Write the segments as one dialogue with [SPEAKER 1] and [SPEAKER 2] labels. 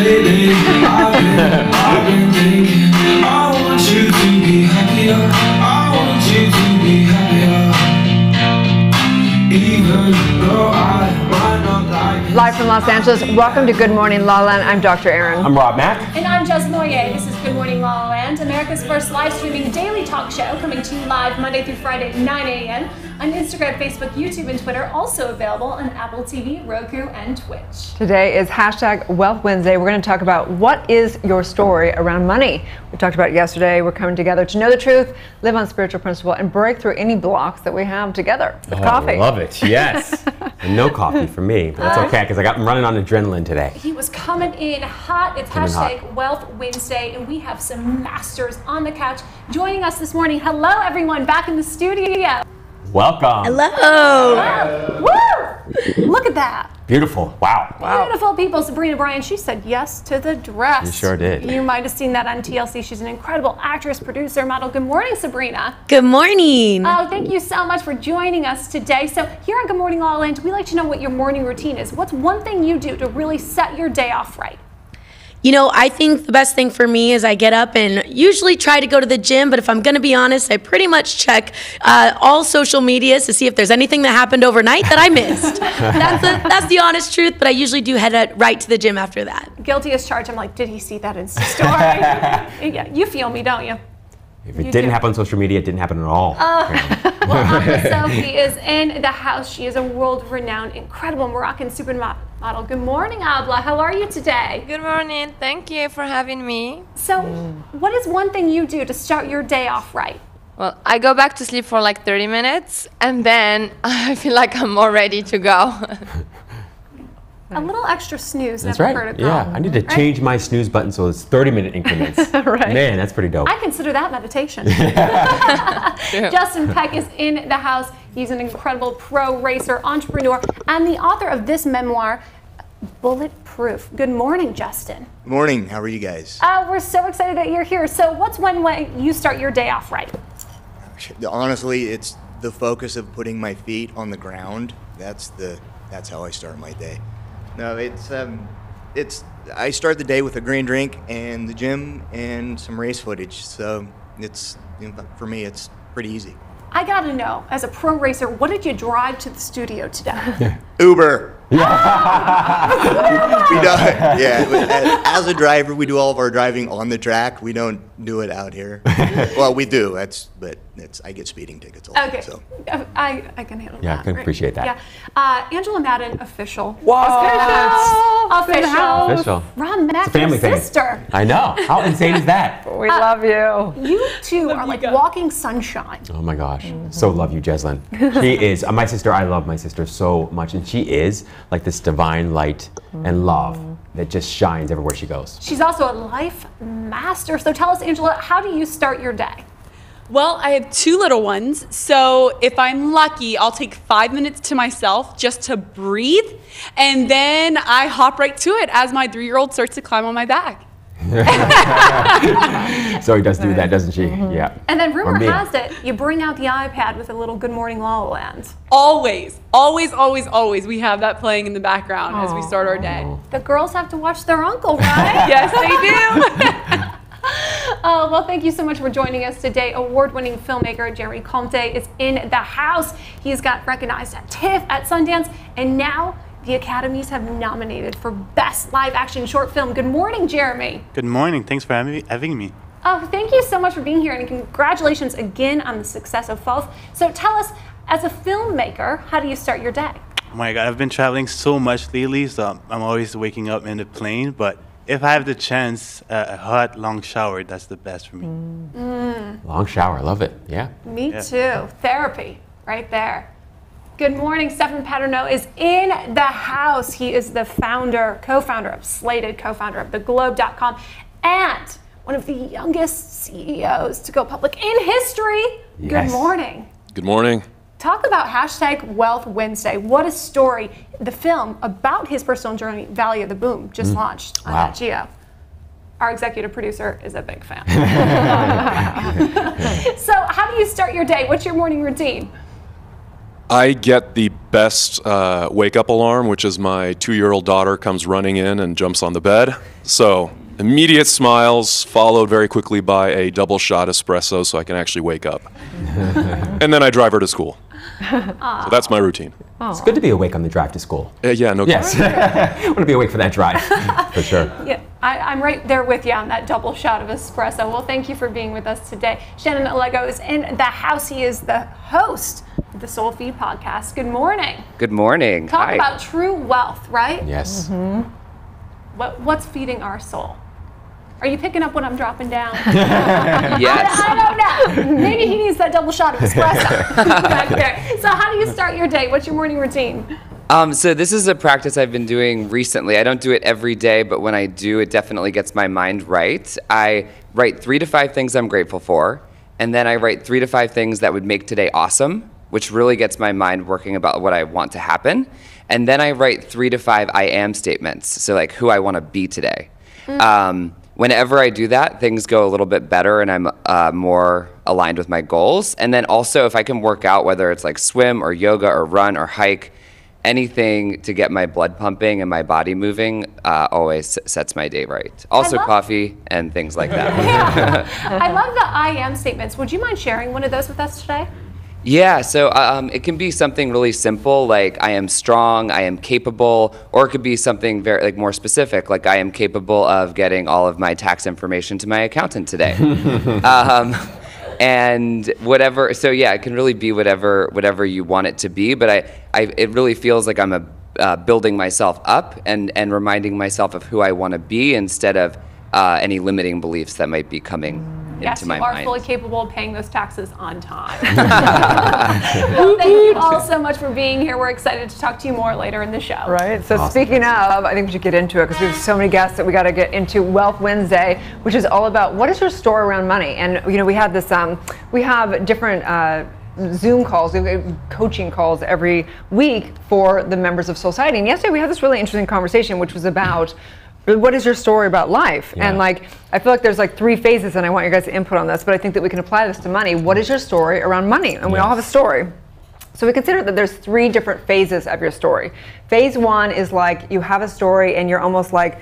[SPEAKER 1] lately. I've been thinking, I want you to be happier. I want you to be happier. Even though I might not like it.
[SPEAKER 2] Live from Los Angeles, welcome to Good Morning LALALAND. I'm Dr. Erin.
[SPEAKER 3] I'm Rob Mack.
[SPEAKER 4] And I'm Jess Noyer. This is Good Morning LALALAND, America's first live streaming daily talk show, coming to you live Monday through Friday at 9 a.m. on Instagram, Facebook, YouTube, and Twitter. Also available on Apple TV, Roku, and Twitch.
[SPEAKER 2] Today is #Wealth Wednesday. We're going to talk about what is your story around money. We talked about it yesterday. We're coming together to know the truth, live on spiritual principle, and break through any blocks that we have together with coffee.
[SPEAKER 3] I love it, yes. And no coffee for me, but that's okay because I'm running on adrenaline today.
[SPEAKER 4] He was coming in hot. It's #Wealth Wednesday, and we have some masters on the couch joining us this morning. Hello, everyone, back in the studio.
[SPEAKER 3] Welcome.
[SPEAKER 5] Hello.
[SPEAKER 4] Wow. Woo! Look at that.
[SPEAKER 3] Beautiful. Wow.
[SPEAKER 4] Beautiful people. Sabrina Bryan, she said yes to the dress.
[SPEAKER 3] You sure did.
[SPEAKER 4] You might have seen that on TLC. She's an incredible actress, producer, model. Good morning, Sabrina.
[SPEAKER 5] Good morning.
[SPEAKER 4] Oh, thank you so much for joining us today. So here on Good Morning LALALAND, we like to know what your morning routine is. What's one thing you do to really set your day off right?
[SPEAKER 5] You know, I think the best thing for me is I get up and usually try to go to the gym, but if I'm going to be honest, I pretty much check all social medias to see if there's anything that happened overnight that I missed. That's the honest truth, but I usually do head right to the gym after that.
[SPEAKER 4] Guilty as charged. I'm like, did he see that Insta story? Yeah, you feel me, don't you?
[SPEAKER 3] If it didn't happen on social media, it didn't happen at all.
[SPEAKER 4] Well, Abla Sophie is in the house. She is a world-renowned, incredible Moroccan supermodel. Good morning, Abla. How are you today?
[SPEAKER 6] Good morning. Thank you for having me.
[SPEAKER 4] So, what is one thing you do to start your day off right?
[SPEAKER 6] Well, I go back to sleep for like 30 minutes, and then I feel like I'm all ready to go.
[SPEAKER 4] A little extra snooze.
[SPEAKER 3] That's
[SPEAKER 4] never
[SPEAKER 3] right.
[SPEAKER 4] hurt a girl.
[SPEAKER 3] Yeah, I need to change my snooze button so it's 30-minute increments.
[SPEAKER 2] Right.
[SPEAKER 3] Man, that's pretty dope.
[SPEAKER 4] I consider that meditation. Justin Peck is in the house. He's an incredible pro racer, entrepreneur, and the author of this memoir, Bulletproof. Good morning, Justin.
[SPEAKER 7] Morning. How are you guys?
[SPEAKER 4] We're so excited that you're here. So what's one way you start your day off right?
[SPEAKER 7] Honestly, it's the focus of putting my feet on the ground. That's how I start my day. No, I start the day with a green drink and the gym and some race footage. So for me, it's pretty easy.
[SPEAKER 4] I gotta know, as a pro racer, what did you drive to the studio today?
[SPEAKER 7] Uber. As a driver, we do all of our driving on the track. We don't do it out here. Well, we do. I get speeding tickets all the time. So.
[SPEAKER 4] I can handle that.
[SPEAKER 3] Yeah, I can appreciate that.
[SPEAKER 4] Yeah. Angela Madden, official.
[SPEAKER 3] Official.
[SPEAKER 4] Ron Mack,
[SPEAKER 3] It's a family
[SPEAKER 4] your
[SPEAKER 3] thing.
[SPEAKER 4] sister.
[SPEAKER 3] I know. How insane is that?
[SPEAKER 2] We love you.
[SPEAKER 4] You two are like walking sunshine.
[SPEAKER 3] Oh my gosh. So love you, Jeslyn. She is, my sister, I love my sister so much. And she is like this divine light and love that just shines everywhere she goes.
[SPEAKER 4] She's also a life master. So tell us, Angela, how do you start your day?
[SPEAKER 8] Well, I have two little ones, so if I'm lucky, I'll take 5 minutes to myself just to breathe, and then I hop right to it as my 3-year-old starts to climb on my back.
[SPEAKER 3] Zoe does do that, doesn't she? Yeah.
[SPEAKER 4] And then rumor has it, you bring out the iPad with a little Good Morning LALALAND.
[SPEAKER 8] Always, always, always, always, we have that playing in the background as we start our day.
[SPEAKER 4] The girls have to watch their uncle, right?
[SPEAKER 8] Yes, they do.
[SPEAKER 4] Oh, well, thank you so much for joining us today. Award-winning filmmaker Jeremy Comte is in the house. He's got recognized at TIFF, at Sundance, and now the Academies have nominated for Best Live Action Short Film. Good morning, Jeremy.
[SPEAKER 9] Good morning. Thanks for having me.
[SPEAKER 4] Oh, thank you so much for being here, and congratulations again on the success of both. So tell us, as a filmmaker, how do you start your day?
[SPEAKER 9] Oh my God, I've been traveling so much lately, so I'm always waking up in the plane, but if I have the chance, a hot, long shower, that's the best for me.
[SPEAKER 3] Long shower, love it. Yeah.
[SPEAKER 4] Me too. Therapy, right there. Good morning. Stephen Paterno is in the house. He is the co-founder of Slated, co-founder of theglobe.com, and one of the youngest CEOs to go public in history.
[SPEAKER 3] Yes.
[SPEAKER 4] Good morning.
[SPEAKER 10] Good morning.
[SPEAKER 4] Talk about #Wealth Wednesday. What a story. The film about his personal journey, Valley of the Boom, just launched on Nat Geo. Our executive producer is a big fan. So how do you start your day? What's your morning routine?
[SPEAKER 10] I get the best wake-up alarm, which is my 2-year-old daughter comes running in and jumps on the bed. So immediate smiles, followed very quickly by a double shot espresso so I can actually wake up. And then I drive her to school. So that's my routine.
[SPEAKER 3] It's good to be awake on the drive to school.
[SPEAKER 10] Yeah, no
[SPEAKER 3] Yes. I want to be awake for that drive, for sure.
[SPEAKER 4] Yeah, I'm right there with you on that double shot of espresso. Well, thank you for being with us today. Shannon Alego is in the house. He is the host of the Soul Feed podcast. Good morning.
[SPEAKER 11] Good morning.
[SPEAKER 4] Talk about true wealth, right?
[SPEAKER 3] Yes.
[SPEAKER 4] What's feeding our soul? Are you picking up what I'm dropping down?
[SPEAKER 11] Yes.
[SPEAKER 4] I don't know. Maybe he needs that double shot of espresso back there. So how do you start your day? What's your morning routine?
[SPEAKER 11] So this is a practice I've been doing recently. I don't do it every day, but when I do, it definitely gets my mind right. I write 3 to 5 things I'm grateful for, and then I write 3 to 5 things that would make today awesome, which really gets my mind working about what I want to happen. And then I write 3 to 5 I am statements, so like who I want to be today. Whenever I do that, things go a little bit better and I'm more aligned with my goals. And then also if I can work out, whether it's like swim or yoga or run or hike, anything to get my blood pumping and my body moving always sets my day right. Also coffee and things like that.
[SPEAKER 4] Yeah. I love the I am statements. Would you mind sharing one of those with us today?
[SPEAKER 11] Yeah, so it can be something really simple, like I am strong, I am capable, or it could be something very like more specific, like I am capable of getting all of my tax information to my accountant today. And whatever, so yeah, it can really be whatever you want it to be, but it really feels like I'm building myself up and reminding myself of who I want to be instead of any limiting beliefs that might be coming into my mind.
[SPEAKER 4] Yes, you are fully capable of paying those taxes on time. Well, thank you all so much for being here. We're excited to talk to you more later in the show.
[SPEAKER 2] Right. So speaking of, I think we should get into it because we have so many guests that we got to get into Wealth Wednesday, which is all about what is your story around money. And you know, we had this. We have different. Zoom calls, coaching calls every week for the members of society. And yesterday we had this really interesting conversation, which was about what is your story about life? Yeah. And like, I feel like there's like 3 phases, and I want your guys to input on this, but I think that we can apply this to money. What is your story around money? And we all have a story. So we consider that there's 3 different phases of your story. Phase 1 is like you have a story and you're almost like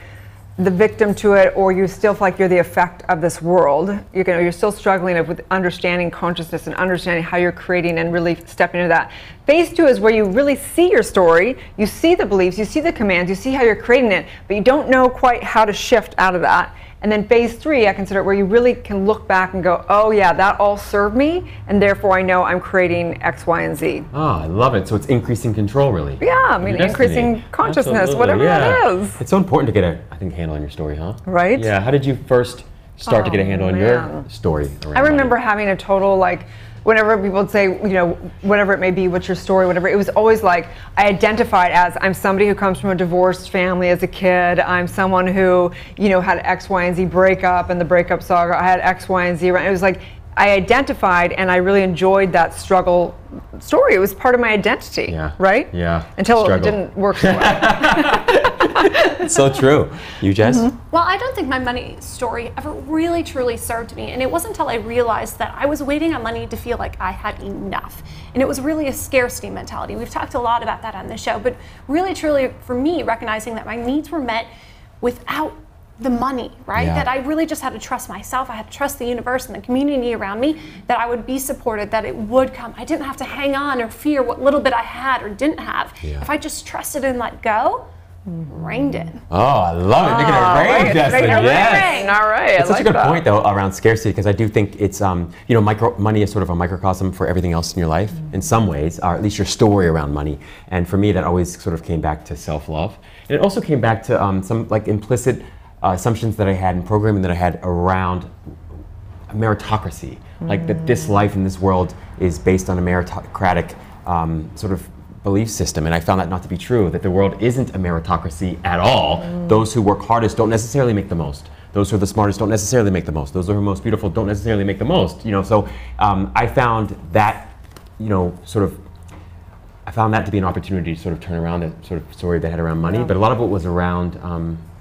[SPEAKER 2] the victim to it, or you still feel like you're the effect of this world. You're still struggling with understanding consciousness and understanding how you're creating and really stepping into that. Phase 2 is where you really see your story, you see the beliefs, you see the commands, you see how you're creating it, but you don't know quite how to shift out of that. And then phase 3, I consider it where you really can look back and go, oh yeah, that all served me, and therefore I know I'm creating X, Y, and Z.
[SPEAKER 3] Oh, I love it. So it's increasing control, really.
[SPEAKER 2] Yeah, I mean, increasing consciousness, whatever that is.
[SPEAKER 3] It's so important to get a, I think, handle on your story, huh?
[SPEAKER 2] Right?
[SPEAKER 3] Yeah. How did you first start to get a handle on your story around
[SPEAKER 2] I remember
[SPEAKER 3] money?
[SPEAKER 2] having a total, like, whenever people would say, you know, whatever it may be, what's your story, whatever, it was always like, I identified as, I'm somebody who comes from a divorced family as a kid, I'm someone who, you know, had X, Y, and Z breakup and the breakup saga, I had X, Y, and Z, right? It was like, I identified and I really enjoyed that struggle story. It was part of my identity, right?
[SPEAKER 3] Yeah.
[SPEAKER 2] Until it didn't work so well.
[SPEAKER 3] It's so true. You, Jess?
[SPEAKER 4] Well, I don't think my money story ever really truly served me, and it wasn't until I realized that I was waiting on money to feel like I had enough, and it was really a scarcity mentality. We've talked a lot about that on the show, but really truly for me, recognizing that my needs were met without the money, right?
[SPEAKER 3] Yeah.
[SPEAKER 4] That I really just had to trust myself. I had to trust the universe and the community around me, that I would be supported, that it would come. I didn't have to hang on or fear what little bit I had or didn't have. Yeah. If I just trusted and let go, rained in.
[SPEAKER 3] Oh, I love it. Making it rain, Justin. Yes.
[SPEAKER 2] All right.
[SPEAKER 3] It's such a good point, though, around scarcity, because I do think it's, you know, money is sort of a microcosm for everything else in your life, in some ways, or at least your story around money. And for me, that always sort of came back to self-love. And it also came back to some like implicit assumptions that I had and programming that I had around meritocracy. Like that this life in this world is based on a meritocratic sort of belief system, and I found that not to be true, that the world isn't a meritocracy at all. Those who work hardest don't necessarily make the most. Those who are the smartest don't necessarily make the most. Those who are most beautiful don't necessarily make the most. You know, so I found that, you know, I found that to be an opportunity to sort of turn around that sort of story that I had around money, but a lot of it was around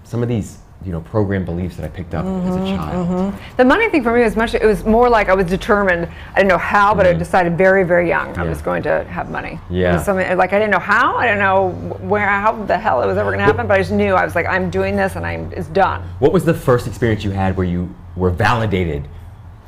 [SPEAKER 3] some of these program beliefs that I picked up as a child.
[SPEAKER 2] The money thing for me it was more like I was determined. I didn't know how, but I decided very, very young I was going to have money.
[SPEAKER 3] Yeah.
[SPEAKER 2] It was something like I didn't know how, I didn't know how the hell it was ever going to happen, but I just knew I was like, I'm doing this and it's done.
[SPEAKER 3] What was the first experience you had where you were validated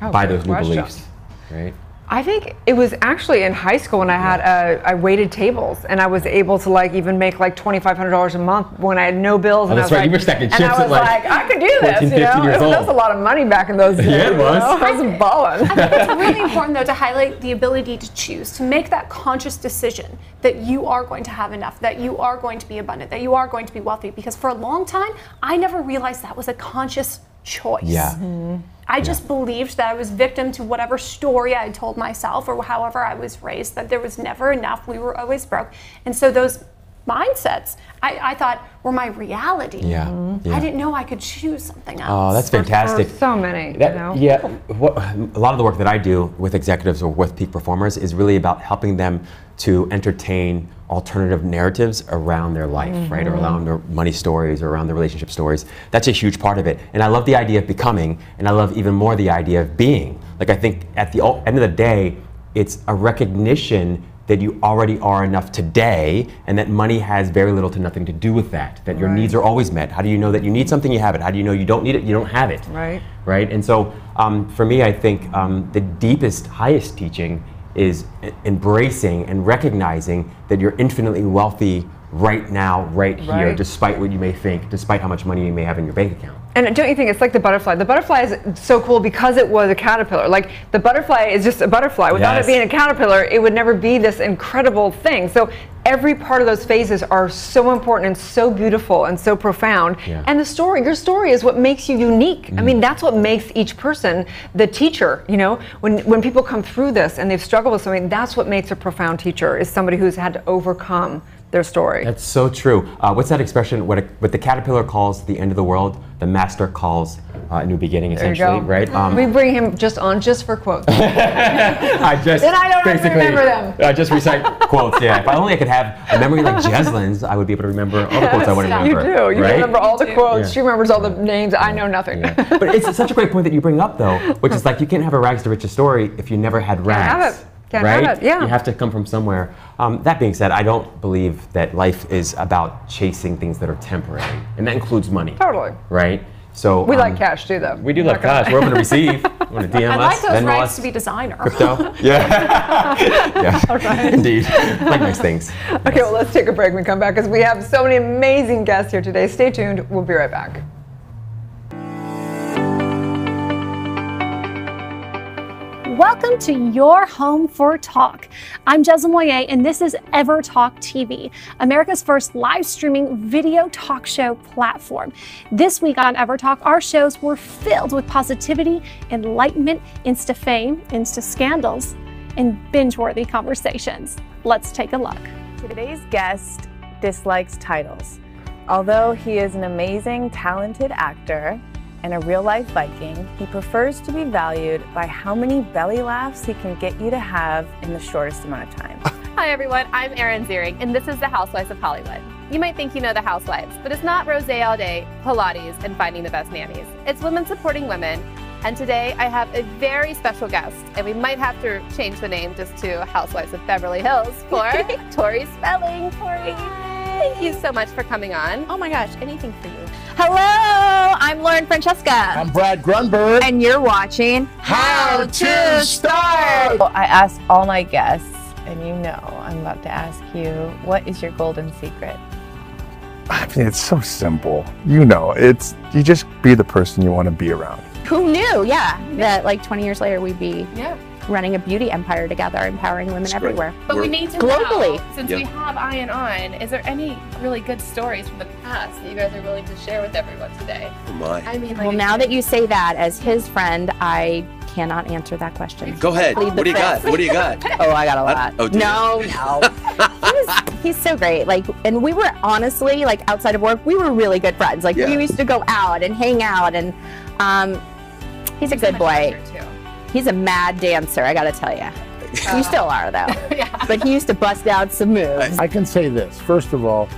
[SPEAKER 3] by those new beliefs? Right.
[SPEAKER 2] I think it was actually in high school when I had I waited tables and I was able to like even make like $2,500 a month when I had no bills.
[SPEAKER 3] Oh, that's right. You were stacking chips
[SPEAKER 2] at like I could do this.
[SPEAKER 3] 14, 15 years old.
[SPEAKER 2] That was a lot of money back in those days.
[SPEAKER 3] Yeah, it was.
[SPEAKER 2] I was balling.
[SPEAKER 4] I think it's really important though to highlight the ability to choose, to make that conscious decision that you are going to have enough, that you are going to be abundant, that you are going to be wealthy. Because for a long time, I never realized that was a conscious choice.
[SPEAKER 3] Yeah.
[SPEAKER 4] I just believed that I was victim to whatever story I had told myself or however I was raised, that there was never enough, we were always broke. And so those mindsets, I thought were my reality.
[SPEAKER 3] Yeah.
[SPEAKER 4] I didn't know I could choose something else.
[SPEAKER 3] Oh, that's fantastic.
[SPEAKER 2] So many,
[SPEAKER 3] Yeah, a lot of the work that I do with executives or with peak performers is really about helping them to entertain alternative narratives around their life, right? Or around their money stories or around their relationship stories. That's a huge part of it. And I love the idea of becoming, and I love even more the idea of being. Like I think at the end of the day, it's a recognition that you already are enough today and that money has very little to nothing to do with that, that your needs are always met. How do you know that you need something, you have it? How do you know you don't need it, you don't have it? Right? And so for me, I think the deepest, highest teaching is embracing and recognizing that you're infinitely wealthy right now, right here, despite what you may think, despite how much money you may have in your bank account.
[SPEAKER 2] And don't you think it's like the butterfly? The butterfly is so cool because it was a caterpillar. Like the butterfly is just a butterfly. Without it being a caterpillar, it would never be this incredible thing. So every part of those phases are so important and so beautiful and so profound. And the story, your story is what makes you unique. I mean, that's what makes each person the teacher. You know, when people come through this and they've struggled with something, that's what makes a profound teacher, is somebody who's had to overcome their story.
[SPEAKER 3] That's so true. What's that expression? What the caterpillar calls the end of the world, the master calls a new beginning, essentially, right?
[SPEAKER 2] We bring him just for quotes.
[SPEAKER 3] I just
[SPEAKER 2] then I don't remember them.
[SPEAKER 3] I just recite quotes. Yeah. If only I could have a memory like Jeslin's, I would be able to remember all the quotes I want to remember.
[SPEAKER 2] You do. You
[SPEAKER 3] right?
[SPEAKER 2] remember all the quotes. She remembers all the names. I know nothing.
[SPEAKER 3] But it's such a great point that you bring up, though, which is like you can't have a rags to riches story if you never had rags.
[SPEAKER 2] Can't have it. Yeah.
[SPEAKER 3] You have to come from somewhere. That being said, I don't believe that life is about chasing things that are temporary, and that includes money.
[SPEAKER 2] Totally.
[SPEAKER 3] Right? So
[SPEAKER 2] we like cash too, though.
[SPEAKER 3] We do love cash. We're open to receive. Want to DM us?
[SPEAKER 4] I like those
[SPEAKER 3] Venmo
[SPEAKER 4] rights
[SPEAKER 3] us,
[SPEAKER 4] to be designer.
[SPEAKER 3] Crypto. Yeah. Indeed. Like nice things.
[SPEAKER 2] Okay, well, let's take a break when we come back because we have so many amazing guests here today. Stay tuned. We'll be right back.
[SPEAKER 12] Welcome to your home for talk. I'm Jezza Moyer, and this is Ever Talk TV, America's first live streaming video talk show platform. This week on Ever Talk, our shows were filled with positivity, enlightenment, insta fame, insta scandals, and binge-worthy conversations. Let's take a look.
[SPEAKER 13] Today's guest dislikes titles. Although he is an amazing, talented actor and a real-life Viking, he prefers to be valued by how many belly laughs he can get you to have in the shortest amount of time.
[SPEAKER 14] Hi everyone, I'm Erin Ziering, and this is the Housewives of Hollywood. You might think you know the Housewives, but it's not rosé all day, Pilates, and finding the best nannies. It's women supporting women, and today I have a very special guest, and we might have to change the name just to Housewives of Beverly Hills for Tori Spelling. Tori, thank you so much for coming on.
[SPEAKER 13] Oh my gosh, anything for you. Hello, I'm Lauren Francesca.
[SPEAKER 15] I'm Brad Grunberg.
[SPEAKER 13] And you're watching
[SPEAKER 15] How to Start.
[SPEAKER 13] I ask all my guests, and you know I'm about to ask you, what is your golden secret?
[SPEAKER 15] I mean, it's so simple. You know, you just be the person you want to be around.
[SPEAKER 13] Who knew, that like 20 years later we'd be running a beauty empire together, empowering women everywhere.
[SPEAKER 14] But we need to
[SPEAKER 13] globally.
[SPEAKER 14] know, since we have Ian on, is there any really good stories from the past that you guys are willing to share with everyone today?
[SPEAKER 16] Oh my.
[SPEAKER 14] I mean, like,
[SPEAKER 13] well, now that you say that, as his friend, I cannot answer that question.
[SPEAKER 16] Go ahead. What do you got? What do you got?
[SPEAKER 13] Oh, I got a lot.
[SPEAKER 16] Oh, do
[SPEAKER 13] No. He's so great. Like, and we were honestly, like, outside of work, we were really good friends. Like, we used to go out and hang out, and he's a good boy. He's a mad dancer, I gotta tell you. You still are, though. But he used to bust out some moves.
[SPEAKER 15] I can say this. First of all,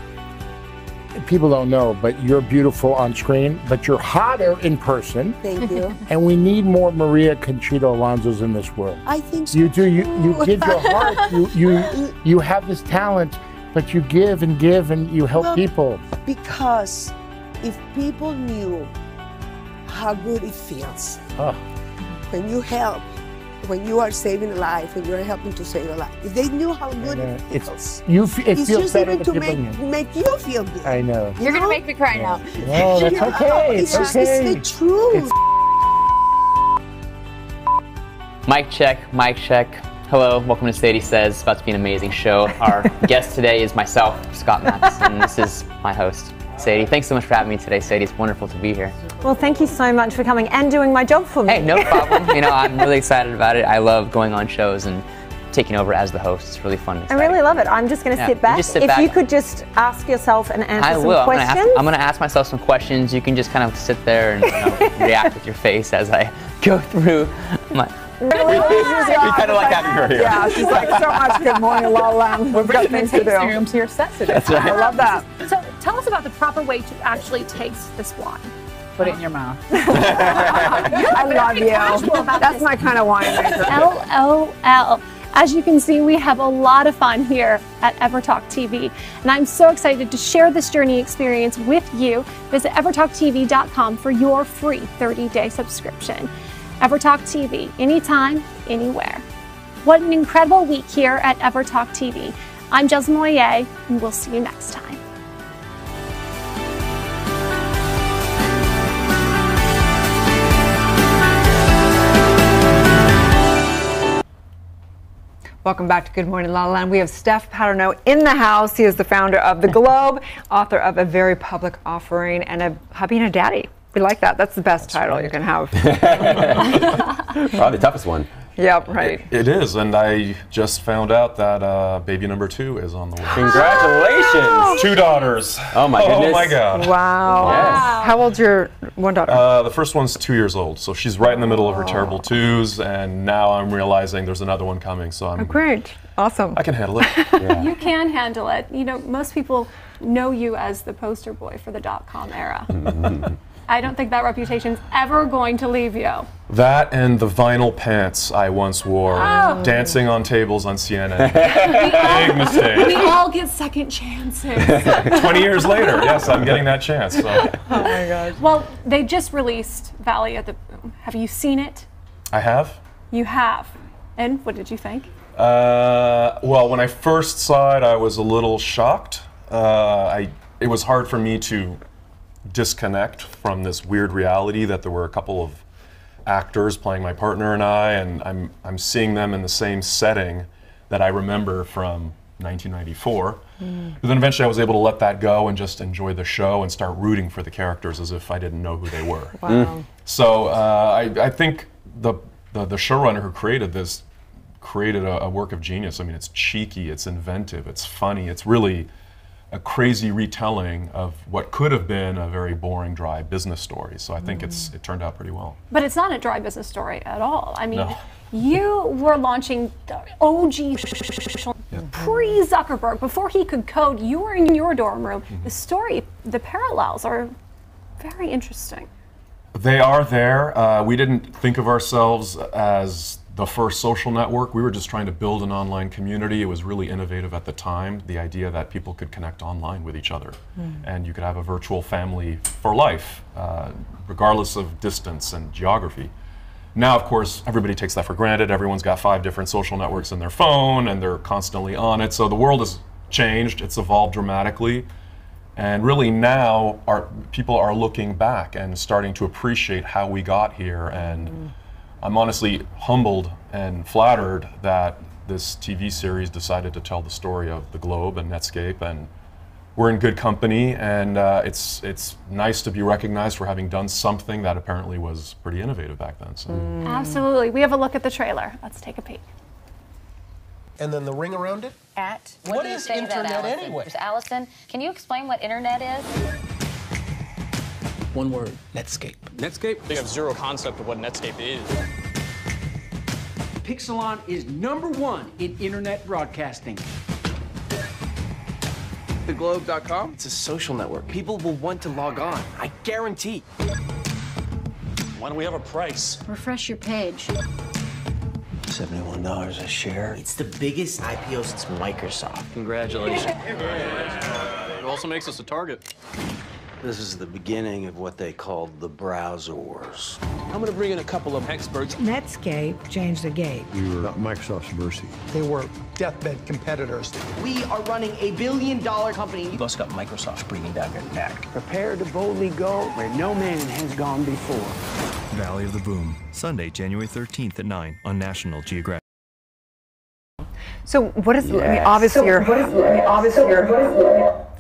[SPEAKER 17] people don't know, but you're beautiful on screen, but you're hotter in person.
[SPEAKER 18] Thank you.
[SPEAKER 17] And we need more Maria Conchita Alonsos in this world.
[SPEAKER 18] I think so.
[SPEAKER 17] You do. You give your heart. You have this talent, but you give and give, and you help people.
[SPEAKER 18] Because if people knew how good it feels when you help, when you are saving a life, when you are helping to save a life, if they knew how good it feels,
[SPEAKER 17] It feels
[SPEAKER 18] just
[SPEAKER 17] better
[SPEAKER 18] even to
[SPEAKER 17] than
[SPEAKER 18] make you feel good.
[SPEAKER 17] I know.
[SPEAKER 13] You're gonna make me cry now.
[SPEAKER 17] No, that's okay.
[SPEAKER 18] It's just it's the truth.
[SPEAKER 19] Mic check, mic check. Hello, welcome to Sadie Says. It's about to be an amazing show. Our guest today is myself, Scott Matheson. This is my host, Sadie. Thanks so much for having me today, Sadie. It's wonderful to be here.
[SPEAKER 2] Well, thank you so much for coming and doing my job for me.
[SPEAKER 19] Hey, no problem. I'm really excited about it. I love going on shows and taking over as the host. It's really fun.
[SPEAKER 2] I really love it. I'm just going to sit back. If you could just ask yourself and answer some questions.
[SPEAKER 19] I'm going to ask myself some questions. You can just kind of sit there and react with your face as I go through my...
[SPEAKER 2] We kind
[SPEAKER 19] of like having her here.
[SPEAKER 2] Yeah, she's like, so much good morning, LALALAND. We've got things to do.
[SPEAKER 20] room to your set today.
[SPEAKER 19] That's right.
[SPEAKER 2] I love that.
[SPEAKER 12] So tell us about the proper way to actually taste this wine.
[SPEAKER 20] Put it in your mouth.
[SPEAKER 2] I love you. That's my kind of winemaker.
[SPEAKER 12] LOL. As you can see, we have a lot of fun here at EverTalk TV, and I'm so excited to share this journey experience with you. Visit evertalktv.com for your free 30-day subscription. EverTalk TV, anytime, anywhere. What an incredible week here at EverTalk TV. I'm Jessamine Moyer, and we'll see you next time.
[SPEAKER 2] Welcome back to Good Morning LaLaLand. We have Steph Paterno in the house. He is the founder of The Globe, author of A Very Public Offering, and a hubby and a daddy. We like that. That's the best title you can have.
[SPEAKER 3] Probably the toughest one.
[SPEAKER 2] Yep, right.
[SPEAKER 10] It is, and I just found out that baby number 2 is on the way.
[SPEAKER 3] Congratulations!
[SPEAKER 10] 2 daughters.
[SPEAKER 3] Oh my goodness.
[SPEAKER 10] Oh my God.
[SPEAKER 2] Wow.
[SPEAKER 3] Yes.
[SPEAKER 2] How old's your one daughter?
[SPEAKER 10] The first one's 2 years old, so she's right in the middle of her terrible twos, and now I'm realizing there's another one coming, so I'm...
[SPEAKER 2] Oh, great. Awesome.
[SPEAKER 10] I can handle it.
[SPEAKER 4] You can handle it. You know, most people know you as the poster boy for the .com era. I don't think that reputation's ever going to leave you.
[SPEAKER 10] That and the vinyl pants I once wore, dancing on tables on CNN. Big mistake.
[SPEAKER 4] We all get second chances.
[SPEAKER 10] 20 years later, yes, I'm getting that chance. So.
[SPEAKER 2] Oh my gosh.
[SPEAKER 4] Well, they just released Valley at the Boom. Have you seen it?
[SPEAKER 10] I have.
[SPEAKER 4] You have. And what did you think?
[SPEAKER 10] Well, when I first saw it, I was a little shocked. It was hard for me to disconnect from this weird reality that there were a couple of actors playing my partner and I, and I'm seeing them in the same setting that I remember from 1994. But then eventually I was able to let that go and just enjoy the show and start rooting for the characters as if I didn't know who they were.
[SPEAKER 2] Wow.
[SPEAKER 10] So I think the showrunner who created this created a work of genius. I mean, it's cheeky, it's inventive, it's funny, it's really a crazy retelling of what could have been a very boring, dry business story. So I think it turned out pretty well.
[SPEAKER 4] But it's not a dry business story at all. I mean,
[SPEAKER 10] No.
[SPEAKER 4] you were launching the OG pre-Zuckerberg. Before he could code, you were in your dorm room. The story, the parallels are very interesting.
[SPEAKER 10] They are there. We didn't think of ourselves as the first social network. We were just trying to build an online community. It was really innovative at the time, the idea that people could connect online with each other. And you could have a virtual family for life, regardless of distance and geography. Now, of course, everybody takes that for granted. Everyone's got 5 different social networks in their phone, and they're constantly on it. So the world has changed. It's evolved dramatically. And really now, people are looking back and starting to appreciate how we got here. And I'm honestly humbled and flattered that this TV series decided to tell the story of the Globe and Netscape, and we're in good company, and it's nice to be recognized for having done something that apparently was pretty innovative back then. So.
[SPEAKER 4] Absolutely. We have a look at the trailer. Let's take a peek.
[SPEAKER 21] And then the ring around it?
[SPEAKER 22] What is internet anyway? Allison, can you explain what internet is?
[SPEAKER 21] One word, Netscape.
[SPEAKER 23] Netscape? They have zero concept of what Netscape is.
[SPEAKER 24] Pixelon is #1 in internet broadcasting.
[SPEAKER 21] theglobe.com? It's a social network. People will want to log on. I guarantee.
[SPEAKER 23] Why don't we have a price?
[SPEAKER 1] Refresh your page.
[SPEAKER 21] $71 a share.
[SPEAKER 16] It's the biggest IPO since Microsoft.
[SPEAKER 21] Congratulations.
[SPEAKER 23] It also makes us a target.
[SPEAKER 21] This is the beginning of what they called the browser wars. I'm gonna bring in a couple of experts.
[SPEAKER 5] Netscape changed the game.
[SPEAKER 6] We were at Microsoft's mercy.
[SPEAKER 21] They were deathbed competitors.
[SPEAKER 16] We are running $1 billion company.
[SPEAKER 21] You've also got Microsoft breathing down your neck. Prepare to boldly go where no man has gone before.
[SPEAKER 24] Valley of the Boom, Sunday, January 13th at 9 on National Geographic.
[SPEAKER 2] So what is, I mean, obviously you're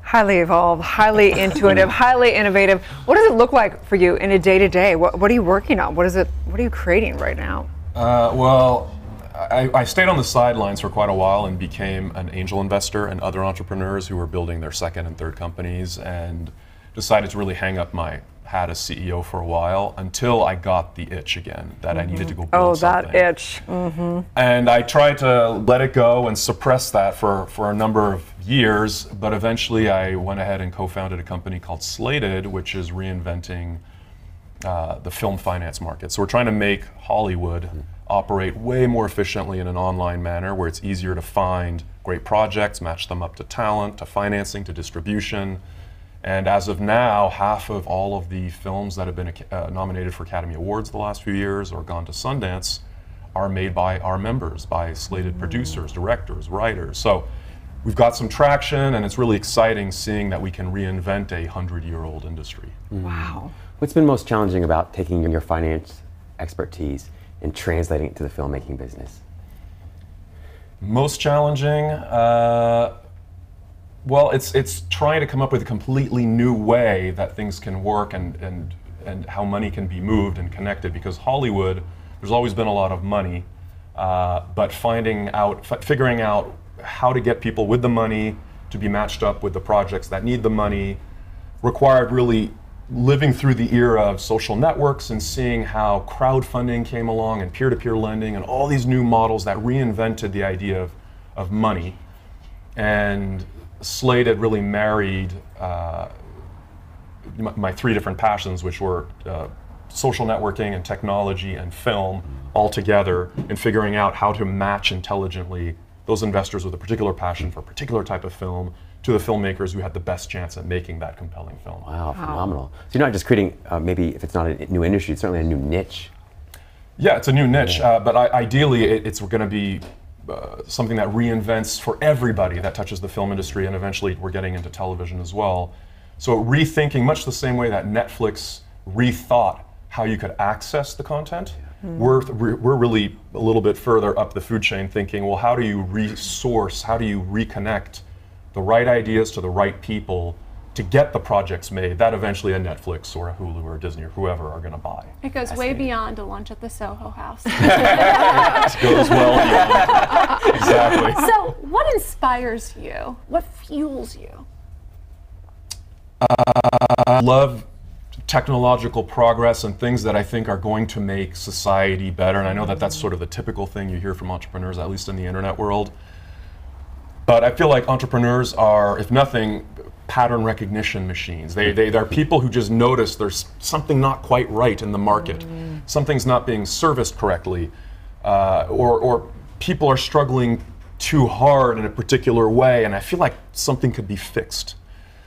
[SPEAKER 2] highly evolved, highly intuitive, highly innovative. What does it look like for you in a day-to-day? What are you working on? What are you creating right now?
[SPEAKER 25] Well, I stayed on the sidelines for quite a while and became an angel investor and other entrepreneurs who were building their second and third companies, and decided to really hang up my hat as CEO for a while until I got the itch again that I needed to go build something.
[SPEAKER 2] That itch. Mm-hmm.
[SPEAKER 25] And I tried to let it go and suppress that for a number of years, but eventually I went ahead and co-founded a company called Slated, which is reinventing the film finance market. So we're trying to make Hollywood operate way more efficiently in an online manner where it's easier to find great projects, match them up to talent, to financing, to distribution. And as of now, half of all of the films that have been nominated for Academy Awards the last few years or gone to Sundance are made by our members, by Slated producers, directors, writers. So we've got some traction, and it's really exciting seeing that we can reinvent a 100-year-old industry.
[SPEAKER 2] Wow.
[SPEAKER 3] What's been most challenging about taking your finance expertise and translating it to the filmmaking business?
[SPEAKER 25] Most challenging? Well, it's trying to come up with a completely new way that things can work and how money can be moved and connected, because Hollywood, there's always been a lot of money, but figuring out how to get people with the money to be matched up with the projects that need the money required really living through the era of social networks and seeing how crowdfunding came along and peer-to-peer lending and all these new models that reinvented the idea of money. And Slated really married my three different passions, which were social networking and technology and film, all together, and figuring out how to match intelligently those investors with a particular passion for a particular type of film to the filmmakers who had the best chance at making that compelling film.
[SPEAKER 3] Wow, phenomenal. So you're not just creating, maybe if it's not a new industry, it's certainly a new niche.
[SPEAKER 25] Yeah, it's a new niche, but ideally it's going to be something that reinvents for everybody that touches the film industry, and eventually we're getting into television as well. So rethinking, much the same way that Netflix rethought how you could access the content, we're really a little bit further up the food chain thinking, well, how do you resource, how do you reconnect the right ideas to the right people to get the projects made that eventually a Netflix or a Hulu or a Disney or whoever are going to buy.
[SPEAKER 4] It goes way beyond a lunch at the Soho House.
[SPEAKER 25] It goes well beyond. Exactly.
[SPEAKER 4] So what inspires you? What fuels you?
[SPEAKER 25] I love technological progress and things that I think are going to make society better. And I know that that's sort of the typical thing you hear from entrepreneurs, at least in the internet world. But I feel like entrepreneurs are, if nothing, pattern recognition machines. They're people who just notice there's something not quite right in the market. Something's not being serviced correctly, or people are struggling too hard in a particular way, and I feel like something could be fixed.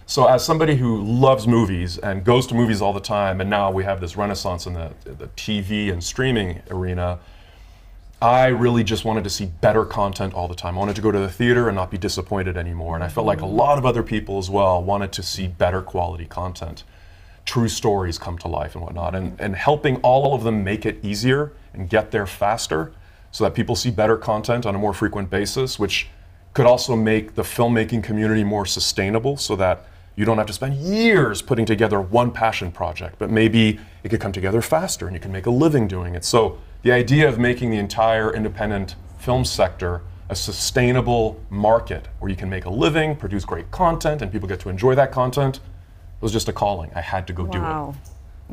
[SPEAKER 25] So as somebody who loves movies and goes to movies all the time, and now we have this renaissance in the TV and streaming arena, I really just wanted to see better content all the time. I wanted to go to the theater and not be disappointed anymore. And I felt like a lot of other people as well wanted to see better quality content, true stories come to life and whatnot, and helping all of them make it easier and get there faster so that people see better content on a more frequent basis, which could also make the filmmaking community more sustainable so that you don't have to spend years putting together one passion project, but maybe it could come together faster and you can make a living doing it. So the idea of making the entire independent film sector a sustainable market where you can make a living, produce great content, and people get to enjoy that content was just a calling. I had to go do it.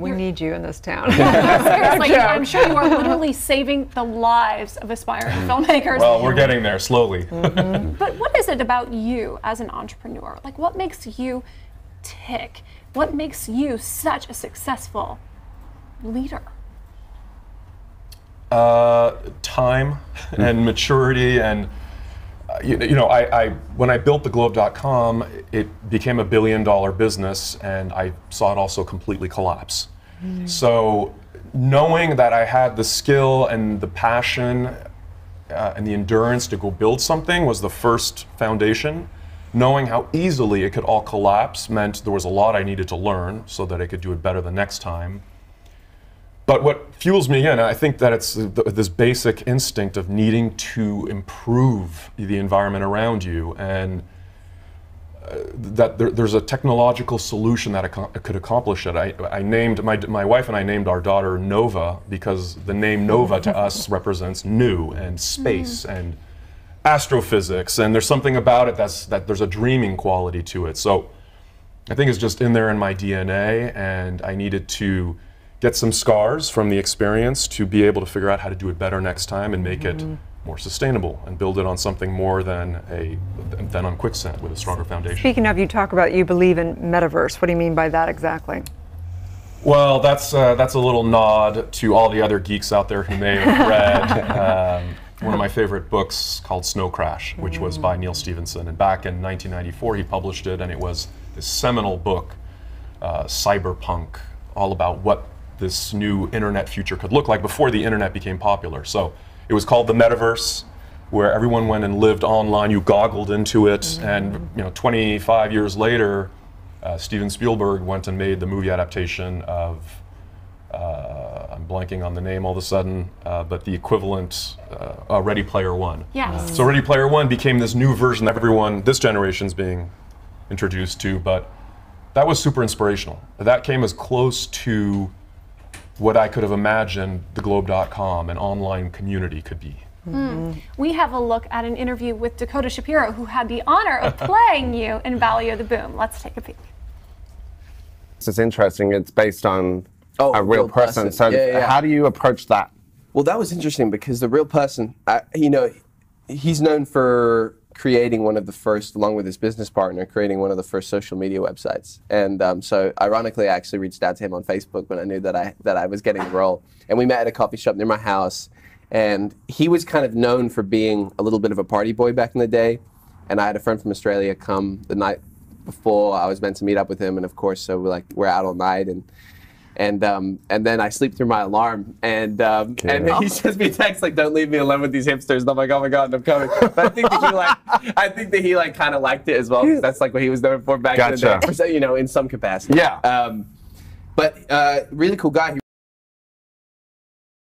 [SPEAKER 2] We need you in this town.
[SPEAKER 12] Seriously, I'm sure you are literally saving the lives of aspiring filmmakers.
[SPEAKER 25] Well, we're getting there slowly.
[SPEAKER 12] But what is it about you as an entrepreneur? Like, what makes you tick? What makes you such a successful leader?
[SPEAKER 25] Time and maturity, and I when I built theglobe.com, it became a $1 billion business, and I saw it also completely collapse. So knowing that I had the skill and the passion and the endurance to go build something was the first foundation. Knowing how easily it could all collapse meant there was a lot I needed to learn so that I could do it better the next time. But what fuels me again, I think that it's this basic instinct of needing to improve the environment around you, and that there's a technological solution that could accomplish it. I named my wife and I named our daughter Nova because the name Nova to us represents new and space and astrophysics, and there's something about it that there's a dreaming quality to it. So I think it's just in there in my DNA, and I needed to get some scars from the experience to be able to figure out how to do it better next time and make it more sustainable and build it on something more than on quicksand with a stronger foundation.
[SPEAKER 2] Speaking of, you talk about you believe in metaverse. What do you mean by that exactly?
[SPEAKER 25] Well, that's a little nod to all the other geeks out there who may have read one of my favorite books called Snow Crash, which was by Neil Stephenson. And back in 1994, he published it, and it was this seminal book, cyberpunk, all about what this new internet future could look like before the internet became popular. So it was called the metaverse, where everyone went and lived online. You goggled into it, and 25 years later, Steven Spielberg went and made the movie adaptation of, I'm blanking on the name all of a sudden, but the equivalent, Ready Player One.
[SPEAKER 12] Yes.
[SPEAKER 25] So Ready Player One became this new version that everyone, this generation's being introduced to, but that was super inspirational. That came as close to what I could have imagined theglobe.com, an online community, could be.
[SPEAKER 12] We have a look at an interview with Dakota Shapiro, who had the honor of playing you in Valley of the Boom. Let's take a peek.
[SPEAKER 1] This is interesting. It's based on a real person. So how do you approach that?
[SPEAKER 6] Well, that was interesting because the real person, he's known for creating one of the first, along with his business partner, creating one of the first social media websites. And so ironically, I actually reached out to him on Facebook when I knew that I was getting the role. And we met at a coffee shop near my house. And he was kind of known for being a little bit of a party boy back in the day. And I had a friend from Australia come the night before I was meant to meet up with him. And of course, so we're out all night. And then I sleep through my alarm, and he sends me a text like, "Don't leave me alone with these hipsters." And I'm like, "Oh my God, I'm coming." But I think that he kind of liked it as well, because that's like what he was known for back in the day, in some capacity.
[SPEAKER 1] Yeah.
[SPEAKER 6] But really cool guy.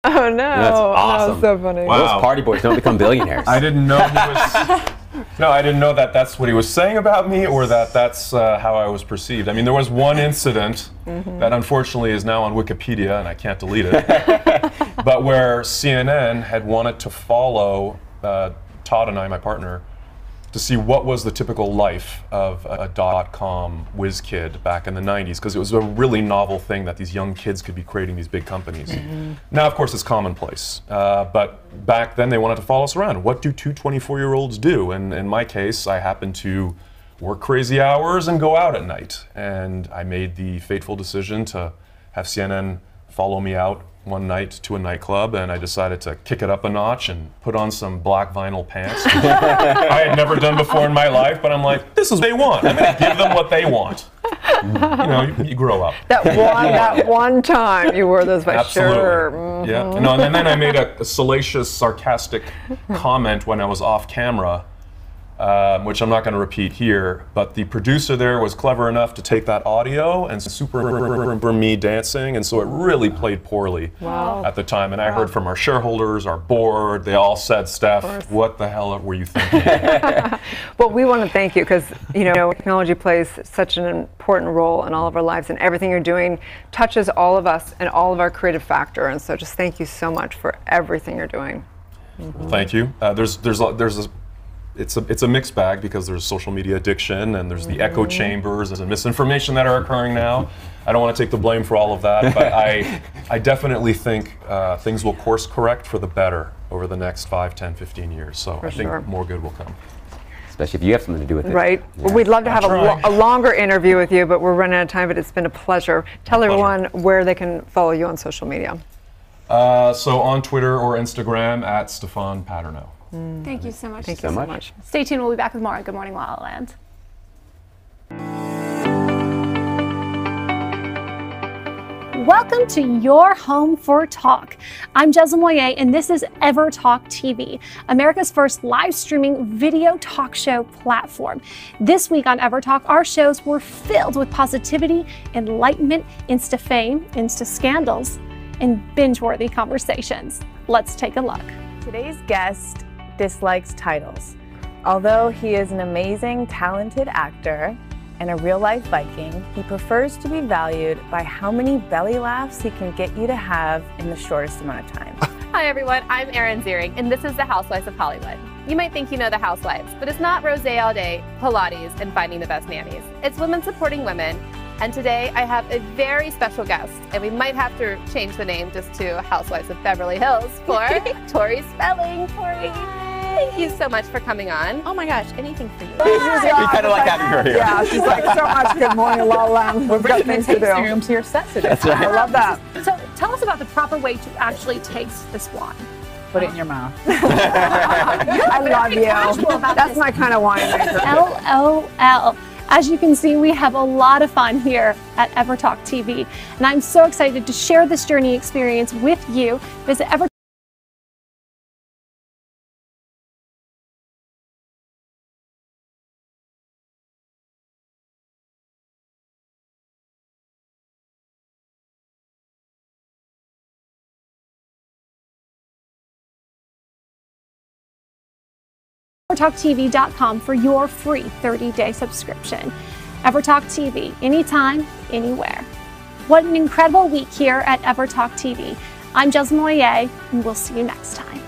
[SPEAKER 2] Oh no!
[SPEAKER 3] That's awesome.
[SPEAKER 2] Oh, so funny.
[SPEAKER 3] Wow. Those party boys don't become billionaires.
[SPEAKER 25] I didn't know he was. No, I didn't know that that's what he was saying about me, or that that's how I was perceived. I mean, there was one incident that unfortunately is now on Wikipedia, and I can't delete it, but where CNN had wanted to follow Todd and I, my partner, to see what was the typical life of a .com whiz kid back in the 90s, because it was a really novel thing that these young kids could be creating these big companies. Now, of course, it's commonplace, but back then they wanted to follow us around. What do two 24-year-olds do? And in my case, I happened to work crazy hours and go out at night. And I made the fateful decision to have CNN follow me out one night to a nightclub, and I decided to kick it up a notch and put on some black vinyl pants. I had never done before in my life, but I'm like, this is what they want. I'm going to give them what they want. You grow up.
[SPEAKER 2] That one time you wore those, but sure.
[SPEAKER 25] Yeah. And then I made a salacious, sarcastic comment when I was off camera, which I'm not going to repeat here, but the producer there was clever enough to take that audio and super me dancing, and so it really played poorly at the time. And I heard from our shareholders, our board, they all said, "Steph, what the hell were you thinking?"
[SPEAKER 2] Well, we want to thank you, because technology plays such an important role in all of our lives, and everything you're doing touches all of us and all of our creative factor. And so just thank you so much for everything you're doing.
[SPEAKER 25] Thank you. There's it's a mixed bag because there's social media addiction and there's the echo chambers and misinformation that are occurring now. I don't want to take the blame for all of that, but I definitely think things will course correct for the better over the next 5, 10, 15 years. So I think more good will come.
[SPEAKER 3] Especially if you have something to do with it.
[SPEAKER 2] Right.
[SPEAKER 3] Yeah.
[SPEAKER 2] Well, we'd love to have a longer interview with you, but we're running out of time, but it's been a pleasure. Tell everyone where they can follow you on social media.
[SPEAKER 25] So on Twitter or Instagram at Stefan Paterno.
[SPEAKER 4] Thank you so much.
[SPEAKER 2] Thank you so much.
[SPEAKER 4] Stay tuned. We'll be back with more on Good Morning La La Land.
[SPEAKER 12] Welcome to your home for talk. I'm Jezza Moyer, and this is Ever Talk TV, America's first live streaming video talk show platform. This week on Ever Talk, our shows were filled with positivity, enlightenment, Insta fame, Insta scandals, and binge-worthy conversations. Let's take a look.
[SPEAKER 7] Today's guest dislikes titles. Although he is an amazing, talented actor and a real-life Viking, he prefers to be valued by how many belly laughs he can get you to have in the shortest amount of time.
[SPEAKER 8] Hi everyone, I'm Erin Ziering, and this is the Housewives of Hollywood. You might think you know the Housewives, but it's not rosé all day, Pilates, and finding the best nannies. It's women supporting women, and today I have a very special guest, and we might have to change the name just to Housewives of Beverly Hills for Tori Spelling. Tori, thank you so much for coming on. Oh my gosh, anything for you.
[SPEAKER 3] We kind of like having her here.
[SPEAKER 9] Yeah, she's like, so much Good Morning LALALAND. We've got things to do.
[SPEAKER 7] Room to your set today.
[SPEAKER 3] That's right.
[SPEAKER 9] I love that.
[SPEAKER 12] So tell us about the proper way to actually taste this wine.
[SPEAKER 20] Put it in your mouth.
[SPEAKER 9] I love you. That's my kind of winemaker.
[SPEAKER 12] LOL. As you can see, we have a lot of fun here at Ever Talk TV, and I'm so excited to share this journey experience with you. Visit Ever EverTalkTV.com for your free 30-day subscription. EverTalk TV, anytime, anywhere. What an incredible week here at EverTalk TV. I'm Jezza Moyer, and we'll see you next time.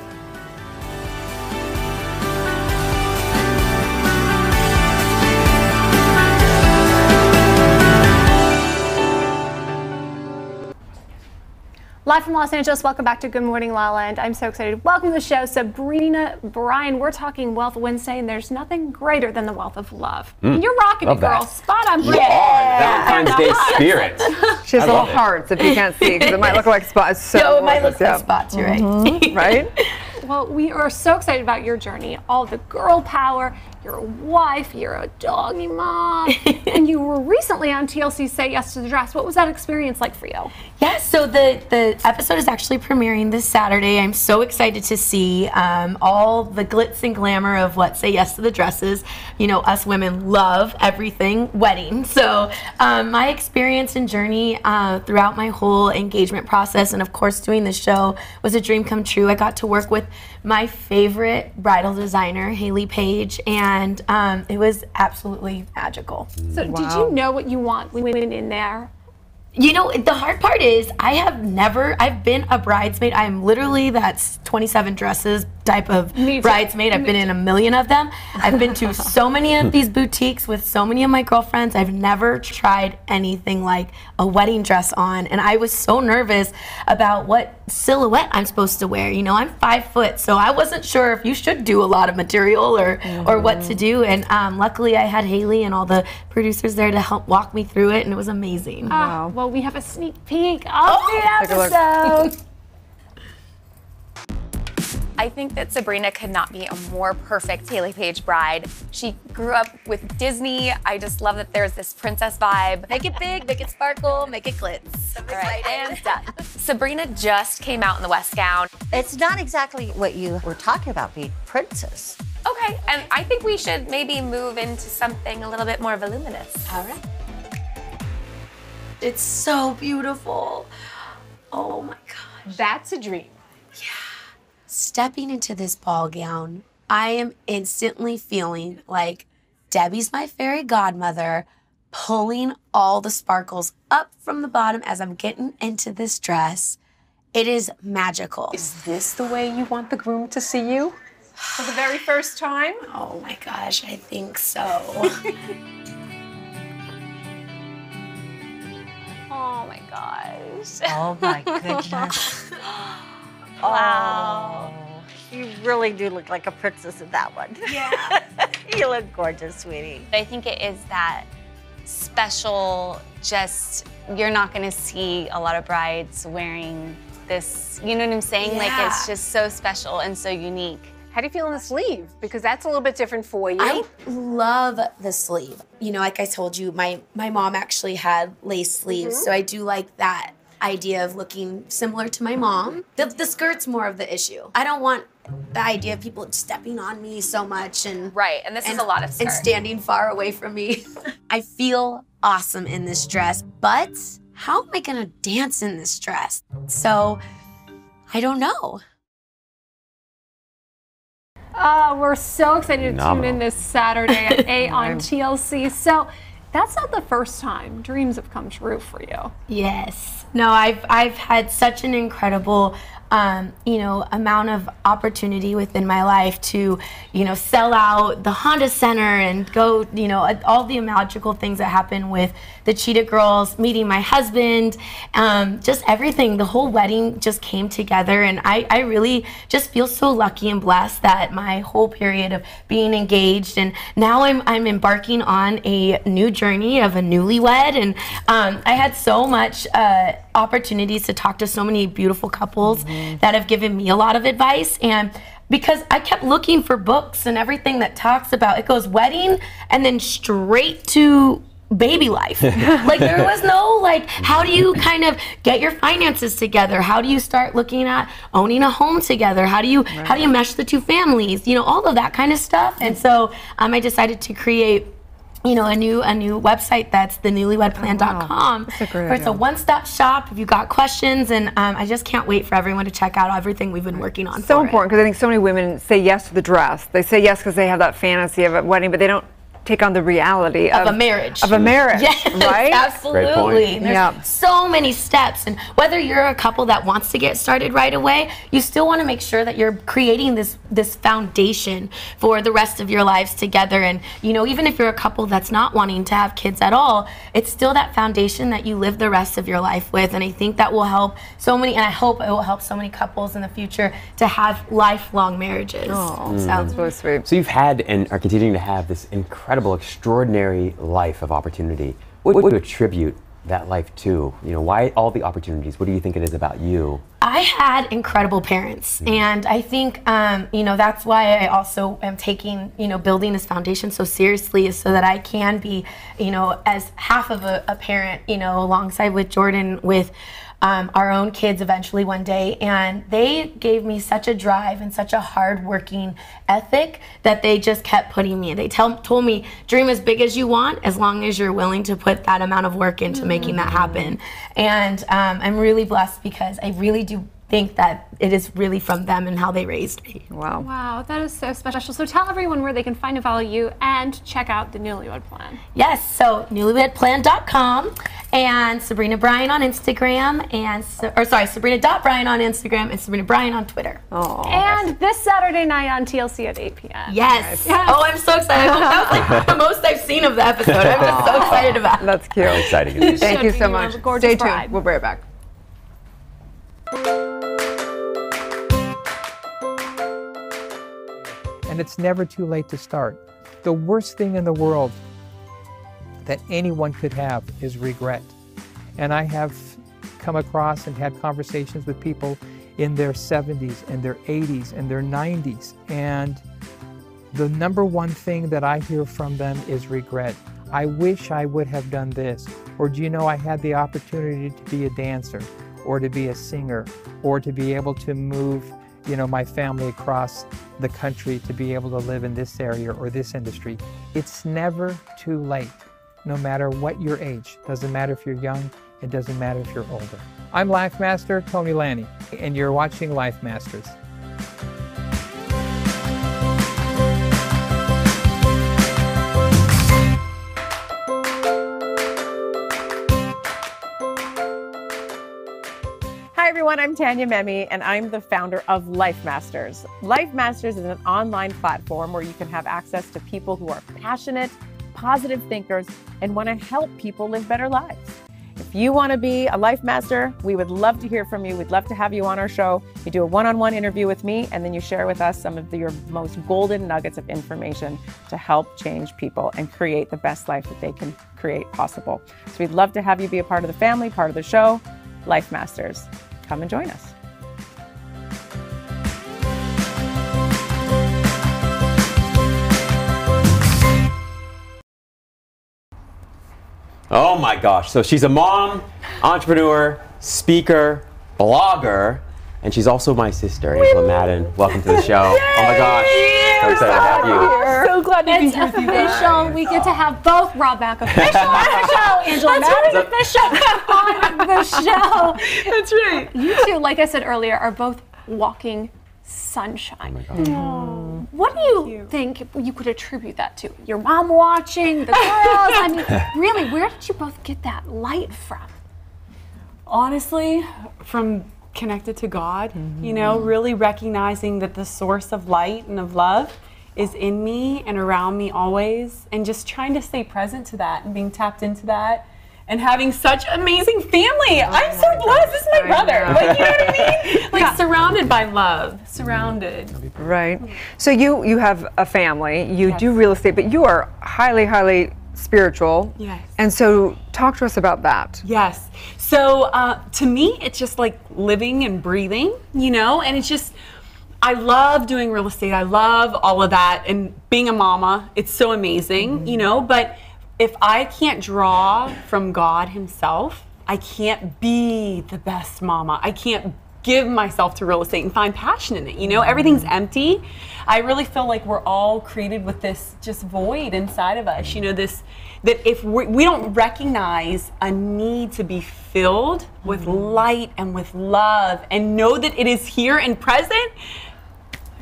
[SPEAKER 12] Live from Los Angeles, welcome back to Good Morning La La Land. I'm so excited. Welcome to the show, Sabrina Bryan. We're talking Wealth Wednesday, and there's nothing greater than the wealth of love. You're rocking it, girl. Spot on.
[SPEAKER 3] Valentine's Day spirit.
[SPEAKER 2] She has little hearts, if you can't see, because it might look like spots. So
[SPEAKER 13] it might look like spots, you're right.
[SPEAKER 2] Right?
[SPEAKER 12] Well, we are so excited about your journey, all the girl power. You're a wife, you're a doggy mom, and you were recently on TLC's Say Yes to the Dress. What was that experience like for you?
[SPEAKER 13] Yes, so the episode is actually premiering this Saturday. I'm so excited to see all the glitz and glamour of what Say Yes to the Dress is. You know, us women love everything wedding. So my experience and journey throughout my whole engagement process, and of course doing the show, was a dream come true. I got to work with my favorite bridal designer, Haley Page, and it was absolutely magical.
[SPEAKER 12] So did you know what you want when we went in there?
[SPEAKER 13] You know, the hard part is I've been a bridesmaid. I'm literally that 27 dresses type of bridesmaid. I've been in a million of them. I've been to so many of these boutiques with so many of my girlfriends. I've never tried anything like a wedding dress on, and I was so nervous about what silhouette I'm supposed to wear. You know, I'm 5 foot, so I wasn't sure if you should do a lot of material or what to do, and luckily I had Haley and all the producers there to help walk me through it, and it was amazing.
[SPEAKER 12] Wow. Well, we have a sneak peek of the episode.
[SPEAKER 11] I think that Sabrina could not be a more perfect Haley Page bride. She grew up with Disney. I just love that there's this princess vibe.
[SPEAKER 13] Make it big, make it sparkle, make it glitz.
[SPEAKER 11] All right, and done. Sabrina just came out in the West gown.
[SPEAKER 14] It's not exactly what you were talking about, being princess.
[SPEAKER 11] Okay, and I think we should maybe move into something a little bit more voluminous.
[SPEAKER 13] All right. It's so beautiful. Oh my gosh.
[SPEAKER 14] That's a dream.
[SPEAKER 13] Yeah. Stepping into this ball gown, I am instantly feeling like Debbie's my fairy godmother, pulling all the sparkles up from the bottom as I'm getting into this dress. It is magical.
[SPEAKER 14] Is this the way you want the groom to see you?
[SPEAKER 4] For the very first time?
[SPEAKER 10] Oh my gosh, I think so.
[SPEAKER 11] Oh my gosh.
[SPEAKER 14] Oh my goodness.
[SPEAKER 11] Wow.
[SPEAKER 14] Oh, you really do look like a princess in that one.
[SPEAKER 11] Yeah.
[SPEAKER 14] You look gorgeous, sweetie.
[SPEAKER 11] I think it is that special, just, you're not gonna see a lot of brides wearing this, you know what I'm saying? Like, it's just so special and so unique.
[SPEAKER 4] How do you feel in the sleeve? Because that's a little bit different for you.
[SPEAKER 10] I love the sleeve. You know, like I told you, my mom actually had lace sleeves, so I do like that idea of looking similar to my mom. The skirt's more of the issue. I don't want the idea of people stepping on me so much and
[SPEAKER 11] and this is a lot of skirt.
[SPEAKER 10] and standing far away from me. I feel awesome in this dress, but how am I gonna dance in this dress? So I don't know.
[SPEAKER 12] We're so excited to tune in this Saturday at 8 on TLC. So that's not the first time dreams have come true for you.
[SPEAKER 10] Yes. No, I've had such an incredible amount of opportunity within my life to, sell out the Honda Center and go, all the magical things that happen with the Cheetah Girls, meeting my husband, just everything. The whole wedding just came together, and I really just feel so lucky and blessed that my whole period of being engaged, and now I'm embarking on a new journey of a newlywed, and I had so much opportunities to talk to so many beautiful couples that have given me a lot of advice. And because I kept looking for books and everything that talks about, it goes wedding and then straight to baby life. Like, there was no, how do you kind of get your finances together? How do you start looking at owning a home together? How do you mesh the two families? All of that kind of stuff. And so I decided to create a new website that's thenewlywedplan.com. Where it's a one-stop shop if you got questions, and I just can't wait for everyone to check out everything we've been working on.
[SPEAKER 2] So important, because I think so many women say yes to the dress. They say yes because they have that fantasy of a wedding, but they don't take on the reality of
[SPEAKER 10] a marriage.
[SPEAKER 2] Yes,
[SPEAKER 10] right? Absolutely.
[SPEAKER 2] There's
[SPEAKER 10] so many steps, and whether you're a couple that wants to get started right away, you still want to make sure that you're creating this foundation for the rest of your lives together. And even if you're a couple that's not wanting to have kids at all, it's still that foundation that you live the rest of your life with. And I think that will help so many, and I hope it will help so many couples in the future to have lifelong marriages.
[SPEAKER 2] Sounds really sweet.
[SPEAKER 3] So you've had and are continuing to have this incredible, extraordinary life of opportunity. What would you attribute that life to? Why all the opportunities? What do you think it is about you?
[SPEAKER 10] I had incredible parents, and I think that's why I also am taking building this foundation so seriously, is so that I can be as half of a parent alongside with Jordan, with our own kids eventually one day. And they gave me such a drive and such a hard-working ethic that they just kept putting me. They told me, dream as big as you want, as long as you're willing to put that amount of work into making that happen. And I'm really blessed, because I really do think that it is really from them and how they raised me.
[SPEAKER 2] Wow.
[SPEAKER 12] Wow, that is so special. So tell everyone where they can find and follow you and check out the Newlywed Plan.
[SPEAKER 10] Yes, so newlywedplan.com and Sabrina Bryan on Instagram, and Sabrina.Bryan on Instagram, and Sabrina Bryan on Twitter.
[SPEAKER 12] And this Saturday night on TLC at 8 p.m.
[SPEAKER 10] Yes. Oh, I'm so excited. That was like the most I've seen of the episode. I'm just so excited about it.
[SPEAKER 2] That's cute.
[SPEAKER 3] Very exciting.
[SPEAKER 2] Thank you so much. Stay tuned. We'll be right back.
[SPEAKER 15] And it's never too late to start. The worst thing in the world that anyone could have is regret. And I have come across and had conversations with people in their 70s and their 80s and their 90s. And the number one thing that I hear from them is regret. I wish I would have done this. Or do you know, I had the opportunity to be a dancer, or to be a singer, or to be able to move my family across the country to be able to live in this area or this industry. It's never too late, no matter what your age. Doesn't matter if you're young, it doesn't matter if you're older. I'm Life Master Tony Lanny, and you're watching Life Masters.
[SPEAKER 17] Hi everyone, I'm Tanya Memi and I'm the founder of Life Masters. Life Masters is an online platform where you can have access to people who are passionate, positive thinkers, and want to help people live better lives. If you want to be a Life Master, we would love to hear from you. We'd love to have you on our show. You do a one-on-one interview with me, and then you share with us some of your most golden nuggets of information to help change people and create the best life that they can create possible. So we'd love to have you be a part of the family, part of the show. Life Masters. Come and join us.
[SPEAKER 3] Oh my gosh. So she's a mom, entrepreneur, speaker, blogger, and she's also my sister, Angela Madden. Welcome to the show. Oh my gosh. So excited to have you.
[SPEAKER 4] So glad to be here with you guys. Official. We get to have both Rob Mack official on the show, Angela Madden official on the show. That's right. You two, like I said earlier, are both walking sunshine.
[SPEAKER 3] Oh my gosh.
[SPEAKER 4] What do you think you could attribute that to? Your mom watching, the girls? I mean, really, where did you both get that light from?
[SPEAKER 18] Honestly, from connected to God, you know, really recognizing that the source of light and of love is in me and around me always, and just trying to stay present to that and being tapped into that. And having such amazing family. I'm so blessed. This is my brother. Like, you know what I mean? Like, surrounded by love. Surrounded.
[SPEAKER 2] Right. So you have a family. You do real estate, but you are highly, highly spiritual.
[SPEAKER 18] Yes.
[SPEAKER 2] And so talk to us about that.
[SPEAKER 18] Yes. So to me, it's just like living and breathing, you know? And it's just, I love doing real estate. I love all of that. And being a mama, it's so amazing, you know? But if I can't draw from God himself, I can't be the best mama. I can't give myself to real estate and find passion in it. You know, everything's empty. I really feel like we're all created with this just void inside of us. You know, this, that if we don't recognize a need to be filled with light and with love and know that it is here and present,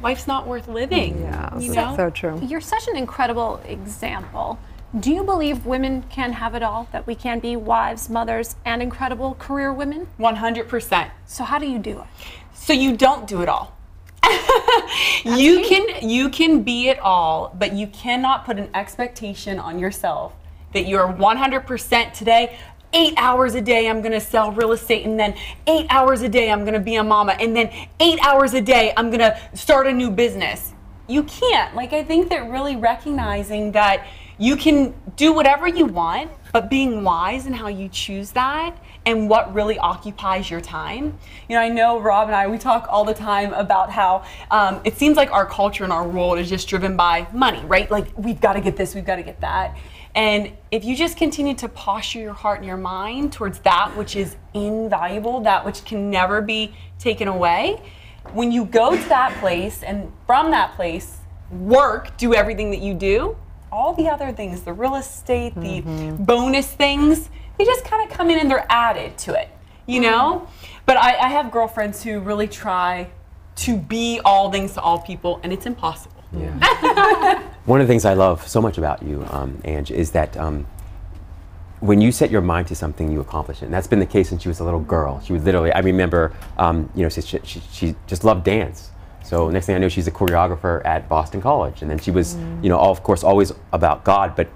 [SPEAKER 18] life's not worth living.
[SPEAKER 2] Yeah,
[SPEAKER 18] you know?
[SPEAKER 2] So true.
[SPEAKER 4] You're such an incredible example. Do you believe women can have it all? That we can be wives, mothers, and incredible career women?
[SPEAKER 18] 100%.
[SPEAKER 4] So how do you do it?
[SPEAKER 18] So you don't do it all. You can be it all, but you cannot put an expectation on yourself that you're 100% today. 8 hours a day I'm gonna sell real estate, and then 8 hours a day I'm gonna be a mama, and then 8 hours a day I'm gonna start a new business. You can't. Like, I think that really recognizing that you can do whatever you want, but being wise in how you choose that and what really occupies your time. You know, I know Rob and I, we talk all the time about how it seems like our culture and our world is just driven by money, right? Like, we've got to get this, we've got to get that. And if you just continue to posture your heart and your mind towards that which is invaluable, that which can never be taken away, when you go to that place and from that place, do everything that you do, all the other things, the real estate, the bonus things, they just kind of come in and they're added to it, you know? But I have girlfriends who really try to be all things to all people, and it's impossible.
[SPEAKER 3] Yeah. One of the things I love so much about you, Ange, is that when you set your mind to something, you accomplish it. And that's been the case since she was a little girl. She would literally, I remember, you know, she just loved dance. So next thing I knew, she's a choreographer at Boston College. And then she was, you know, of course, always about God, but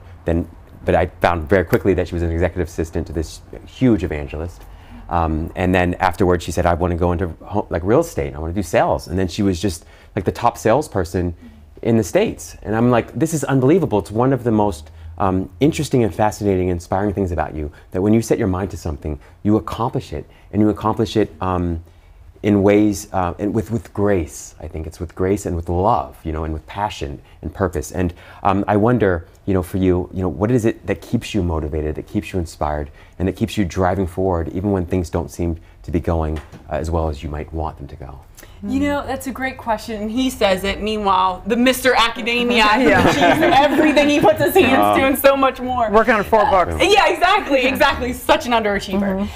[SPEAKER 3] I found very quickly that she was an executive assistant to this huge evangelist. And then afterwards, she said, I want to go into like real estate. I want to do sales. And then she was just like the top salesperson in the States. And I'm like, this is unbelievable. It's one of the most interesting and fascinating, inspiring things about you, that when you set your mind to something, you accomplish it. And you accomplish it in ways, and with grace. I think it's with grace and with love, you know, and with passion and purpose. And I wonder, you know, for you, you know, what is it that keeps you motivated, that keeps you inspired, and that keeps you driving forward, even when things don't seem to be going as well as you might want them to go?
[SPEAKER 18] You know, that's a great question. He says it. Meanwhile, the Mr. Academia achieves everything he puts his hands to and so much more.
[SPEAKER 2] Working on 4 books.
[SPEAKER 18] Yeah, exactly. Such an underachiever.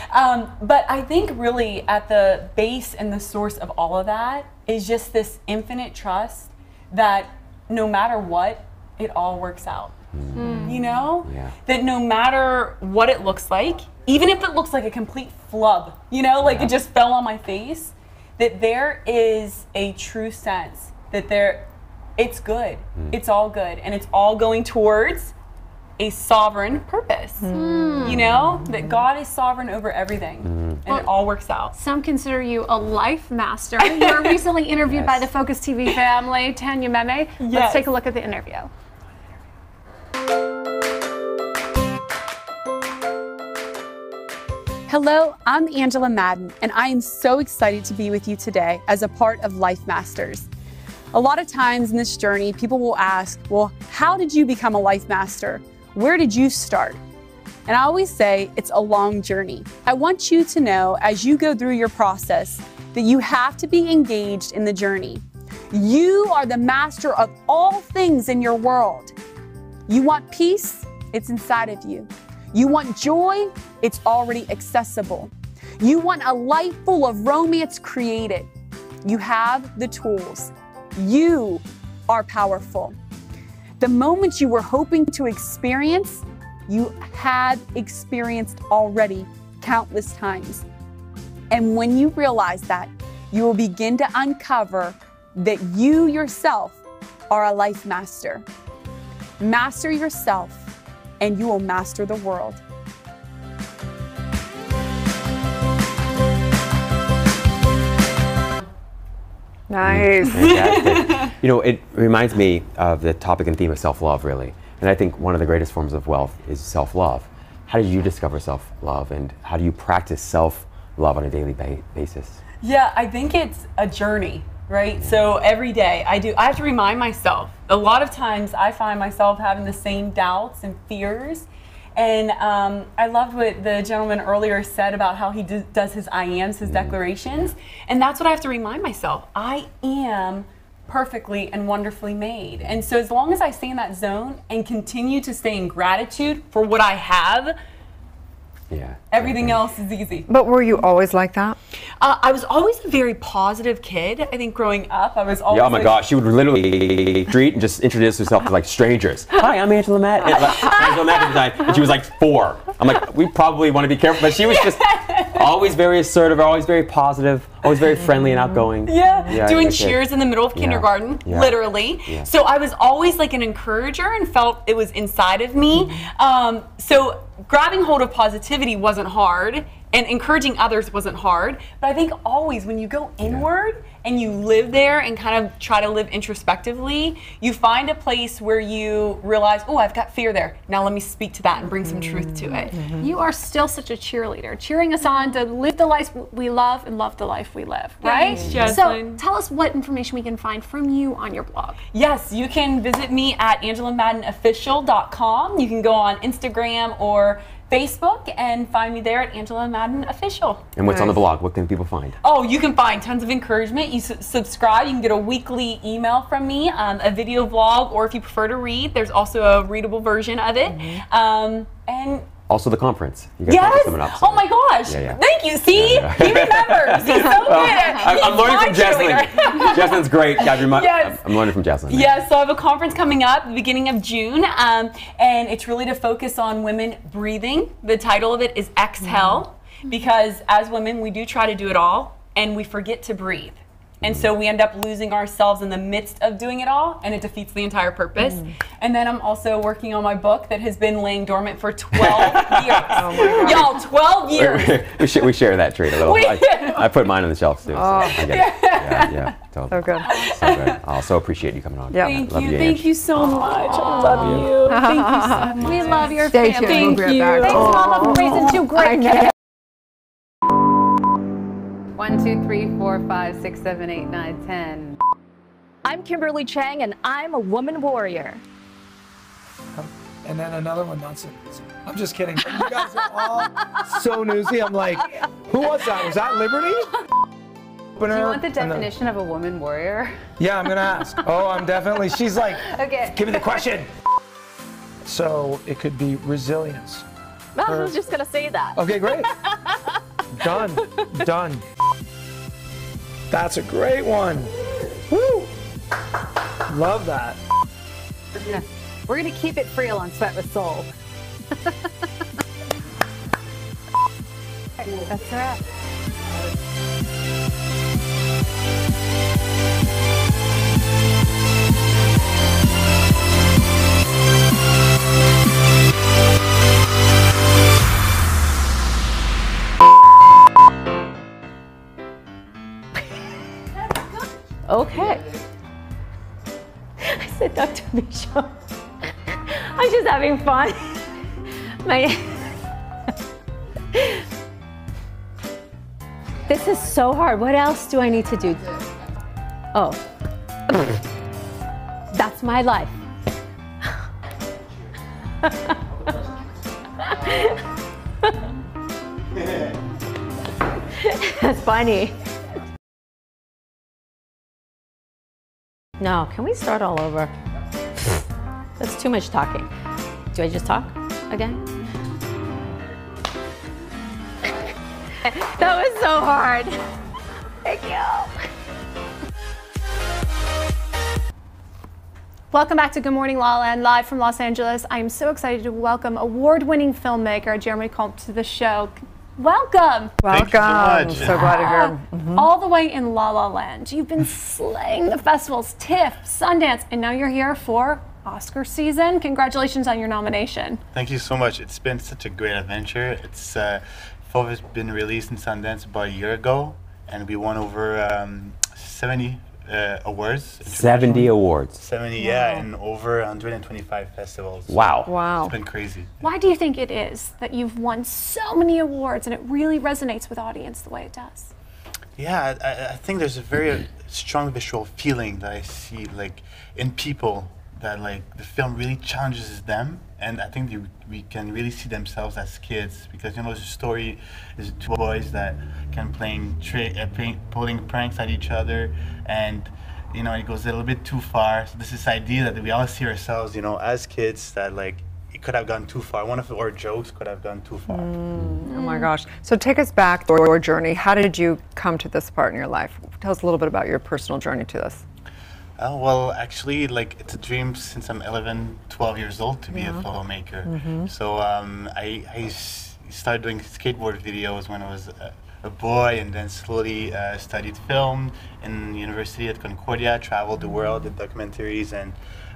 [SPEAKER 18] But I think really at the base and the source of all of that is just this infinite trust that no matter what, it all works out. You know? That no matter what it looks like, even if it looks like a complete flub, you know, like it just fell on my face, that there is a true sense that it's good, it's all good, and it's all going towards a sovereign purpose. You know, that God is sovereign over everything, and it all works out.
[SPEAKER 12] Some consider you a life master. You were recently interviewed by the Focus TV family, Tanya Meme. Let's take a look at the interview.
[SPEAKER 5] Hello, I'm Angela Madden, and I am so excited to be with you today as a part of Life Masters. A lot of times in this journey, people will ask, well, how did you become a life master? Where did you start? And I always say it's a long journey. I want you to know as you go through your process that you have to be engaged in the journey. You are the master of all things in your world. You want peace? It's inside of you. You want joy? It's already accessible. You want a life full of romance created. You have the tools. You are powerful. The moment you were hoping to experience, you had experienced already countless times. And when you realize that, you will begin to uncover that you yourself are a life master. Master yourself, and you will master the world.
[SPEAKER 2] Nice.
[SPEAKER 3] Fantastic. You know, it reminds me of the topic and theme of self-love, really. And I think one of the greatest forms of wealth is self-love. How did you discover self-love, and how do you practice self-love on a daily basis?
[SPEAKER 18] Yeah, I think it's a journey, right? So every day I have to remind myself. A lot of times I find myself having the same doubts and fears. And I loved what the gentleman earlier said about how he does his I ams, his declarations. And that's what I have to remind myself. I am perfectly and wonderfully made. And so as long as I stay in that zone and continue to stay in gratitude for what I have, everything else is easy.
[SPEAKER 2] But were you always like that?
[SPEAKER 18] I was always a very positive kid. I think growing up, I was always.
[SPEAKER 3] Yeah, oh my gosh, she would literally street and just introduce herself to like strangers. Hi, I'm Angela Madden. Angela Madden at the time, and she was like 4. I'm like, we probably want to be careful, but she was just always very assertive, always very positive, always very friendly and outgoing.
[SPEAKER 18] Doing cheers in the middle of kindergarten, literally. So I was always like an encourager and felt it was inside of me. So grabbing hold of positivity wasn't hard, and encouraging others wasn't hard, but I think always when you go inward and you live there and kind of try to live introspectively, you find a place where you realize, oh, I've got fear there. Now let me speak to that and bring some truth to it.
[SPEAKER 12] You are still such a cheerleader, cheering us on to live the life we love and love the life we live, right?
[SPEAKER 18] Thanks,
[SPEAKER 12] so tell us what information we can find from you on your blog.
[SPEAKER 18] Yes, you can visit me at angelamaddenofficial.com. You can go on Instagram or Facebook and find me there at Angela Madden Official.
[SPEAKER 3] And what's on the blog? What can people find?
[SPEAKER 18] Oh, you can find tons of encouragement. You subscribe, you can get a weekly email from me, a video vlog, or if you prefer to read, there's also a readable version of it. And
[SPEAKER 3] also the conference. You got conference coming up, so.
[SPEAKER 18] Oh my gosh. Thank you. See? He remembers. He's so good.
[SPEAKER 3] I'm learning from Jessalyn. Jessalyn's great. I'm learning from Jessalyn.
[SPEAKER 18] Yes, so I have a conference coming up at the beginning of June, and it's really to focus on women breathing. The title of it is Exhale, because as women, we do try to do it all, and we forget to breathe. And so we end up losing ourselves in the midst of doing it all, and it defeats the entire purpose. And then I'm also working on my book that has been laying dormant for 12 years. Y'all, 12 years.
[SPEAKER 3] we share that trait a little. I put mine on the shelf too. So I get it. Totally.
[SPEAKER 2] So good.
[SPEAKER 3] So good. I also appreciate you coming on.
[SPEAKER 18] Thank you. Thank you so much. I love you. Thank you so much.
[SPEAKER 12] We love your
[SPEAKER 2] Stay
[SPEAKER 12] family.
[SPEAKER 2] tuned.
[SPEAKER 12] Thank you. Thanks, Mama, for raising 2 great kids.
[SPEAKER 20] 1, 2, 3, 4, 5, 6, 7, 8, 9, 10.
[SPEAKER 13] I'm Kimberly Chang, and I'm a woman warrior.
[SPEAKER 16] And then another one, nonsense. I'm just kidding. You guys are all so newsy. I'm like, who was that? Was that Liberty?
[SPEAKER 20] Do you want the definition of a woman warrior?
[SPEAKER 16] Yeah, I'm going to ask. Oh, I'm definitely. She's like,
[SPEAKER 20] okay.
[SPEAKER 16] Give me the question. So it could be resilience.
[SPEAKER 13] No, I was just going to say that.
[SPEAKER 16] Okay, great. Done. Done. That's a great one. Woo! Love that.
[SPEAKER 20] We're gonna keep it real on Sweat with Soul.
[SPEAKER 7] right. That's a wrap.
[SPEAKER 9] Okay. I said Dr. B show. I'm just having fun. This is so hard. What else do I need to do? Oh. That's my life. That's funny. No, can we start all over? That's too much talking. Do I just talk again? That was so hard. Thank you.
[SPEAKER 12] Welcome back to Good Morning La La Land, live from Los Angeles. I am so excited to welcome award-winning filmmaker Jeremy Culp to the show. Welcome.
[SPEAKER 2] Thank you so much. So glad to hear.
[SPEAKER 12] All the way in La La Land. You've been slaying the festivals, TIFF, Sundance, and now you're here for Oscar season. Congratulations on your nomination.
[SPEAKER 19] Thank you so much. It's been such a great adventure. It's film has been released in Sundance about a year ago, and we won over 70 awards.
[SPEAKER 3] 70 awards.
[SPEAKER 19] 70, yeah, and over 125 festivals.
[SPEAKER 3] Wow.
[SPEAKER 12] Wow.
[SPEAKER 19] It's been crazy.
[SPEAKER 12] Why do you think it is that you've won so many awards and it really resonates with audience the way it does?
[SPEAKER 19] Yeah, I think there's a very strong visual feeling that I see like in people, that like the film really challenges them, and I think we can really see themselves as kids, because you know the story is two boys that can pulling pranks at each other, and you know it goes a little bit too far. So this is this idea that we all see ourselves, you know, as kids, that like it could have gone too far. One of our jokes could have gone too far.
[SPEAKER 2] Oh my gosh. So take us back through your journey. How did you come to this part in your life? Tell us a little bit about your personal journey to this.
[SPEAKER 19] Well, actually, like it's a dream since I'm 11, 12 years old to be a filmmaker. So I started doing skateboard videos when I was a boy, and then slowly studied film in university at Concordia, traveled the world, did documentaries, and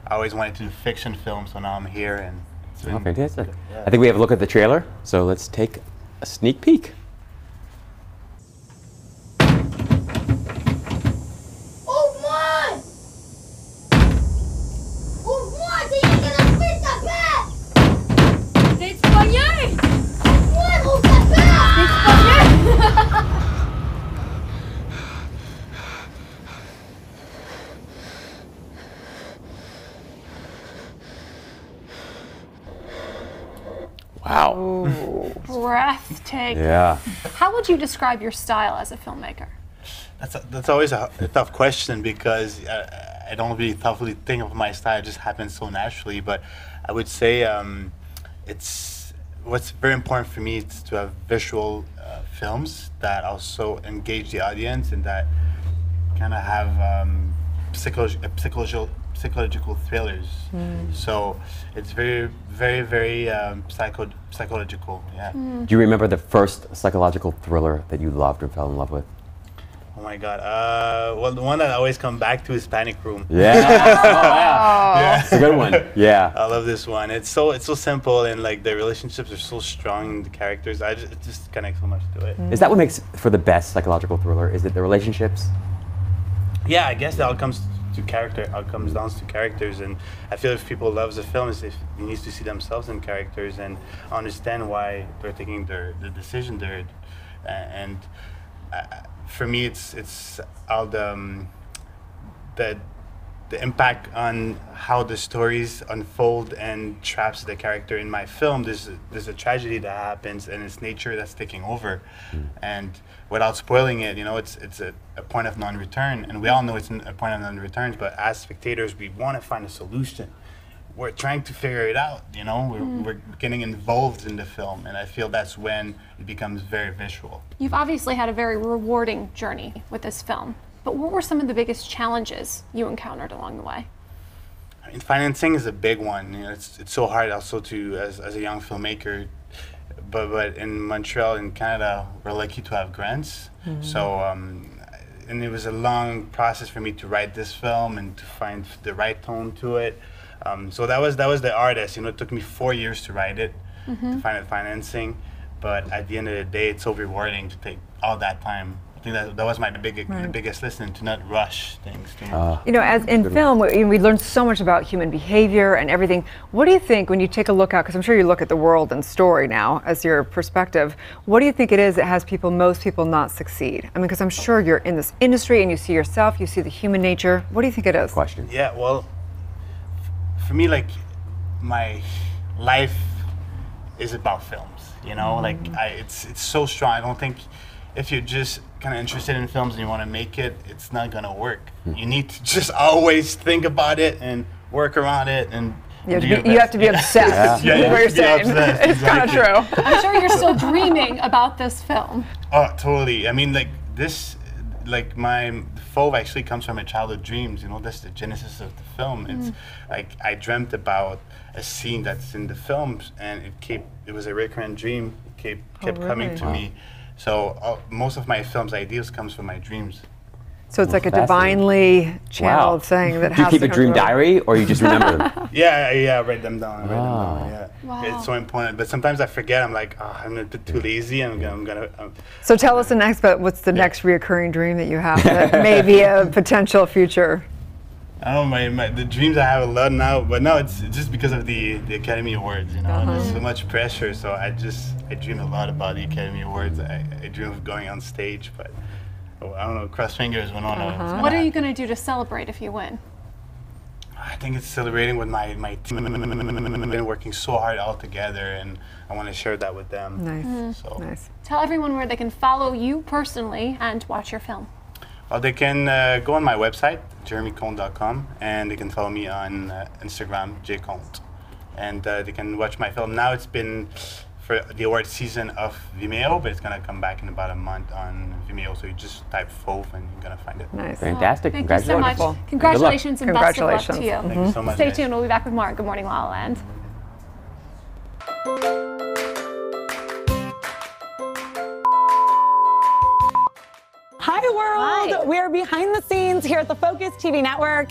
[SPEAKER 19] I always wanted to do fiction films, so now I'm here. And it's been
[SPEAKER 3] fantastic.
[SPEAKER 19] Yeah.
[SPEAKER 3] I think we have a look at the trailer, so let's take a sneak peek. Wow.
[SPEAKER 12] Ooh, breathtaking.
[SPEAKER 3] Yeah.
[SPEAKER 12] How would you describe your style as a filmmaker?
[SPEAKER 19] That's always a tough question, because I don't really thoughtfully think of my style. It just happens so naturally. But I would say what's very important for me is to have visual films that also engage the audience, and that kind of have psychological thrillers. So it's very, very, very psychological. Yeah.
[SPEAKER 3] Do you remember the first psychological thriller that you loved or fell in love with?
[SPEAKER 19] Oh my God. Well, the one that I always come back to is Panic Room.
[SPEAKER 3] Yeah. Yeah. It's a good one. Yeah.
[SPEAKER 19] I love this one. It's so simple, and like the relationships are so strong. The characters, it just connects so much to it.
[SPEAKER 3] Is that what makes for the best psychological thriller? Is it the relationships?
[SPEAKER 19] Yeah, I guess it all comes to character. It all comes down to characters, and I feel if people love the film, is if they need to see themselves in characters and understand why they're taking the decision there, and. For me, it's all the impact on how the stories unfold and traps the character in my film. There's a tragedy that happens, and it's nature that's taking over. And without spoiling it, you know, it's a point of non-return, and we all know it's a point of non-return. But as spectators, we want to find a solution. We're trying to figure it out, you know, we're getting involved in the film, and I feel that's when it becomes very visual.
[SPEAKER 12] You've obviously had a very rewarding journey with this film, but what were some of the biggest challenges you encountered along the way?
[SPEAKER 19] I mean, financing is a big one. You know, it's so hard also to, as a young filmmaker, but in Montreal, in Canada, we're lucky to have grants. So, and it was a long process for me to write this film and to find the right tone to it. So that was the artist. You know, it took me 4 years to write it, to find the financing. But at the end of the day, it's so rewarding to take all that time. I think that was the biggest lesson, to not rush things too much.
[SPEAKER 2] You know, as in film, we learn so much about human behavior and everything. What do you think when you take a look out, because I'm sure you look at the world and story now as your perspective, what do you think it is that has most people not succeed? I mean, because I'm sure you're in this industry and you see yourself, you see the human nature. What do you think it is?
[SPEAKER 3] Question.
[SPEAKER 19] Yeah, well, for me, like, my life is about films, you know? Like, it's so strong. I don't think if you're just kind of interested in films and you want to make it, it's not gonna work. You need to just always think about it and work around it, and
[SPEAKER 2] you have to be obsessed.
[SPEAKER 19] Yeah,
[SPEAKER 2] what you're saying. It's kind of true.
[SPEAKER 4] I'm sure you're still dreaming about this film.
[SPEAKER 19] Oh, totally. I mean, like this, like my Fauve actually comes from my childhood dreams. You know, that's the genesis of the film. It's like I dreamt about a scene that's in the films, and it was a recurrent dream. It kept coming to me. So most of my film's ideas comes from my dreams.
[SPEAKER 2] So it's like a divinely channeled thing that
[SPEAKER 3] Do you
[SPEAKER 2] has
[SPEAKER 3] keep
[SPEAKER 2] to
[SPEAKER 3] a
[SPEAKER 2] come
[SPEAKER 3] dream
[SPEAKER 2] through.
[SPEAKER 3] diary, or you just remember them?
[SPEAKER 19] Yeah, I write them down. Yeah.
[SPEAKER 2] Wow.
[SPEAKER 19] It's so important. But sometimes I forget. I'm like, I'm a bit too lazy.
[SPEAKER 2] So tell us what's the next reoccurring dream that you have that may be a potential future?
[SPEAKER 19] I don't know, the dreams I have a lot now, but no, it's just because of the Academy Awards, you know. There's so much pressure, so I dream a lot about the Academy Awards. I dream of going on stage, but I don't know, cross fingers when
[SPEAKER 4] What are you going to do to celebrate if you win?
[SPEAKER 19] I think it's celebrating with my team. We've been working so hard all together, and I want to share that with them.
[SPEAKER 2] Nice.
[SPEAKER 19] Nice.
[SPEAKER 4] Tell everyone where they can follow you personally and watch your film.
[SPEAKER 19] Well, they can go on my website, jeremycomte.com, and they can follow me on Instagram, jcomte. And they can watch my film. Now it's been for the award season of Vimeo, but it's going to come back in about a month on Vimeo. So you just type Fauve and you're going to find it.
[SPEAKER 2] Nice.
[SPEAKER 3] Fantastic.
[SPEAKER 4] Thank you so much. Congratulations and best of luck to you.
[SPEAKER 19] Thank you so much.
[SPEAKER 4] Stay tuned. We'll be back with more. Good morning, La La Land.
[SPEAKER 1] Hi world!
[SPEAKER 9] Hi.
[SPEAKER 1] We are behind the scenes here at the Focus TV network.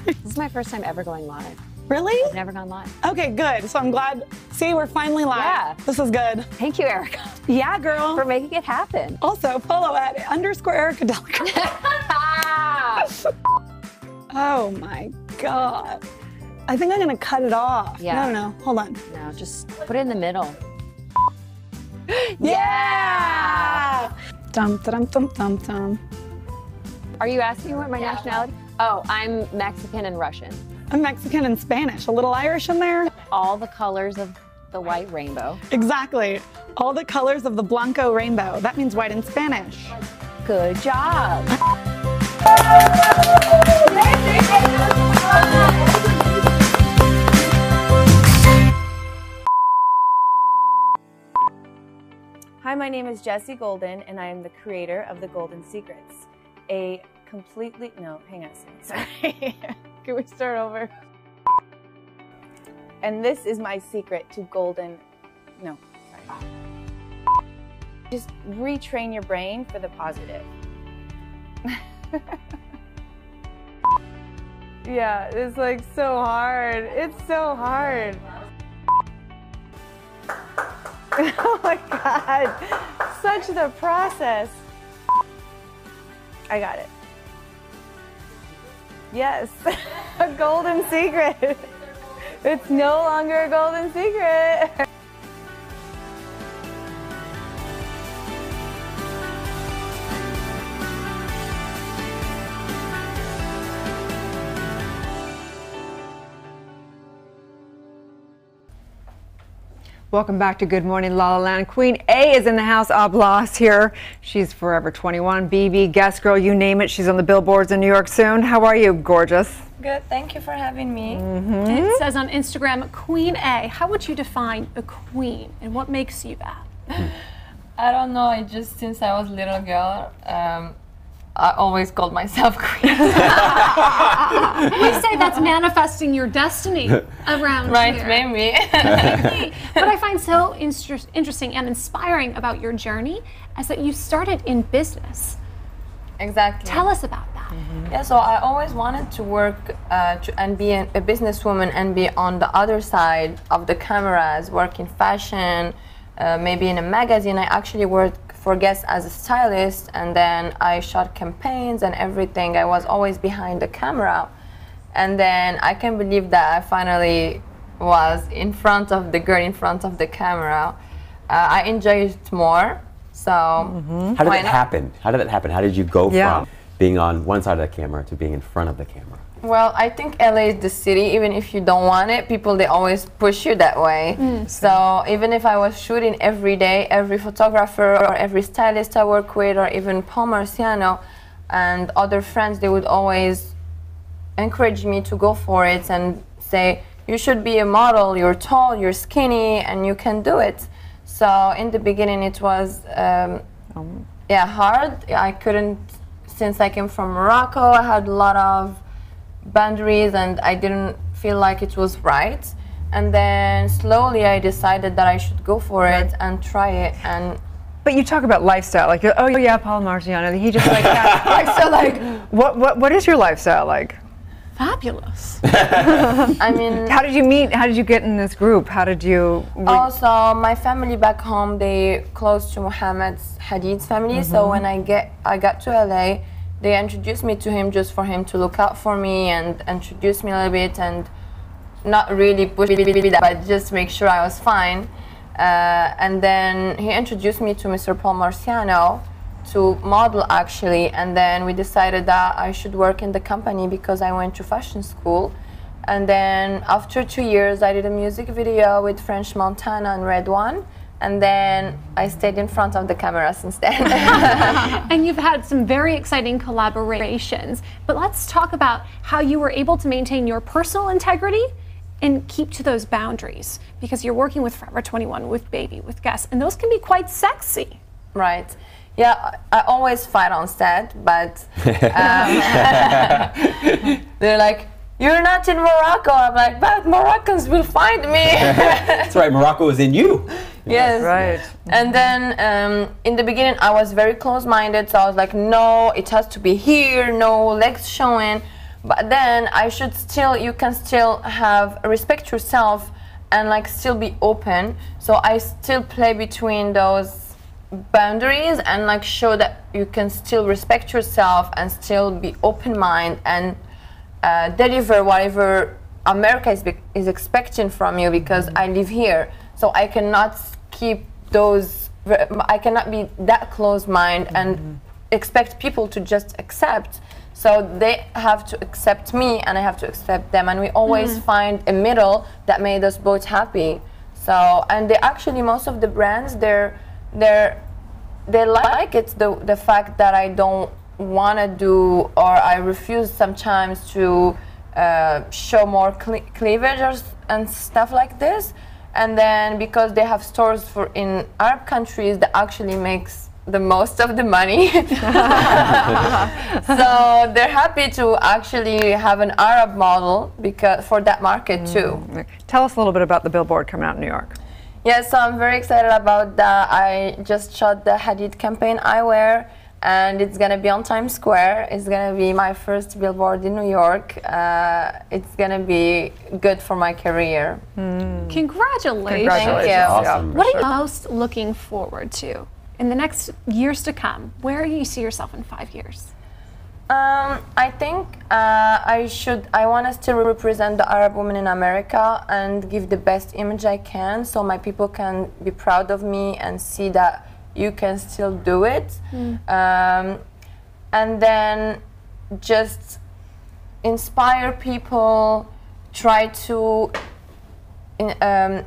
[SPEAKER 9] This is my first time ever going live.
[SPEAKER 1] Really?
[SPEAKER 9] I've never gone live.
[SPEAKER 1] Okay, good. So I'm glad. See, we're finally live.
[SPEAKER 9] Yeah.
[SPEAKER 1] This is good.
[SPEAKER 9] Thank you, Erica.
[SPEAKER 1] Yeah, girl.
[SPEAKER 9] For making it happen.
[SPEAKER 1] Also, follow at _Erica Delica. Oh my God. I think I'm gonna cut it off.
[SPEAKER 9] Yeah.
[SPEAKER 1] No. Hold on.
[SPEAKER 9] No, just put it in the middle.
[SPEAKER 1] Yeah! Dum dum dum dum dum.
[SPEAKER 9] Are you asking what my nationality? Oh, I'm Mexican and Russian.
[SPEAKER 1] I'm Mexican and Spanish. A little Irish in there.
[SPEAKER 9] All the colors of the white rainbow.
[SPEAKER 1] Exactly. All the colors of the Blanco rainbow. That means white in Spanish.
[SPEAKER 9] Good job.
[SPEAKER 7] Hi, my name is Jessie Golden, and I am the creator of The Golden Secrets, a completely, no, hang on a second, sorry. Can we start over? And this is my secret to golden, no, sorry. Just retrain your brain for the positive. Yeah, it's like so hard. It's so hard. Oh my God, such the process. I got it. Yes, a golden secret. It's no longer a golden secret.
[SPEAKER 2] Welcome back to Good Morning La La Land. Queen A is in the house, Oblas here. She's Forever 21, BB, Guest Girl, you name it. She's on the billboards in New York soon. How are you, gorgeous?
[SPEAKER 21] Good, thank you for having me.
[SPEAKER 4] It says on Instagram, Queen A. How would you define a queen and what makes you that?
[SPEAKER 21] I don't know, since I was a little girl, I always called myself queen.
[SPEAKER 12] We say that's manifesting your destiny around
[SPEAKER 21] Right,
[SPEAKER 12] here.
[SPEAKER 21] maybe.
[SPEAKER 12] What I find so interesting and inspiring about your journey is that you started in business.
[SPEAKER 21] Exactly.
[SPEAKER 12] Tell us about that.
[SPEAKER 21] Yeah, so I always wanted to work and be a businesswoman and be on the other side of the cameras, work in fashion, maybe in a magazine. I actually worked for Guess as a stylist, and then I shot campaigns and everything. I was always behind the camera. And then I can believe that I finally was in front of the girl in front of the camera. I enjoy it more. So
[SPEAKER 3] How did that happen? How did that happen? How did you go from being on one side of the camera to being in front of the camera?
[SPEAKER 21] Well, I think LA is the city. Even if you don't want it, people, they always push you that way. So even if I was shooting every day, every photographer or every stylist I work with, or even Paul Marciano and other friends, they would always encourage me to go for it and say, you should be a model, you're tall, you're skinny, and you can do it. So in the beginning it was hard. I couldn't, since I came from Morocco, I had a lot of boundaries and I didn't feel like it was right. And then slowly I decided that I should go for it and try it. And
[SPEAKER 2] but you talk about lifestyle, like, oh yeah, Paul Marciano, he just like that. Lifestyle, like, what is your lifestyle like?
[SPEAKER 12] Fabulous.
[SPEAKER 21] I mean,
[SPEAKER 2] how did you meet? How did you get in this group? How did you?
[SPEAKER 21] Also, my family back home, they close to Mohammed Hadid's family. So when I got to LA, they introduced me to him just for him to look out for me and introduce me a little bit and not really push me, but just make sure I was fine. And then he introduced me to Mr. Paul Marciano to model actually, and then we decided that I should work in the company because I went to fashion school. And then after 2 years I did a music video with French Montana and Red One, and then I stayed in front of the camera since then.
[SPEAKER 12] And you've had some very exciting collaborations, but let's talk about how you were able to maintain your personal integrity and keep to those boundaries, because you're working with Forever 21, with Baby, with Guess, and those can be quite sexy.
[SPEAKER 21] Right. Yeah, I always fight on set, but they're like, you're not in Morocco. I'm like, but Moroccans will find me.
[SPEAKER 3] That's right, Morocco is in you.
[SPEAKER 21] Yes.
[SPEAKER 2] Right.
[SPEAKER 21] And then in the beginning, I was very close-minded, so I was like, no, it has to be here, no legs showing. But then you can still respect yourself and like still be open. So I still play between those boundaries and like show that you can still respect yourself and still be open-minded and deliver whatever America is expecting from you, because I live here. So I cannot keep those, I cannot be that close-minded and expect people to just accept. So they have to accept me and I have to accept them, and we always find a middle that made us both happy. So, and they actually, most of the brands, they like it, the fact that I don't want to do, or I refuse sometimes to show more cleavage and stuff like this. And then because they have stores in Arab countries that actually makes the most of the money. So they're happy to actually have an Arab model for that market too.
[SPEAKER 2] Tell us a little bit about the billboard coming out in New York.
[SPEAKER 21] Yeah, so I'm very excited about that. I just shot the Hadid campaign eyewear, and it's gonna be on Times Square. It's gonna be my first billboard in New York. It's gonna be good for my career.
[SPEAKER 12] Congratulations.
[SPEAKER 21] Thank you.
[SPEAKER 3] Awesome.
[SPEAKER 12] What are you most looking forward to in the next years to come? Where do you see yourself in 5 years?
[SPEAKER 21] I think I want to still represent the Arab woman in America and give the best image I can, so my people can be proud of me and see that you can still do it. And then just inspire people, try to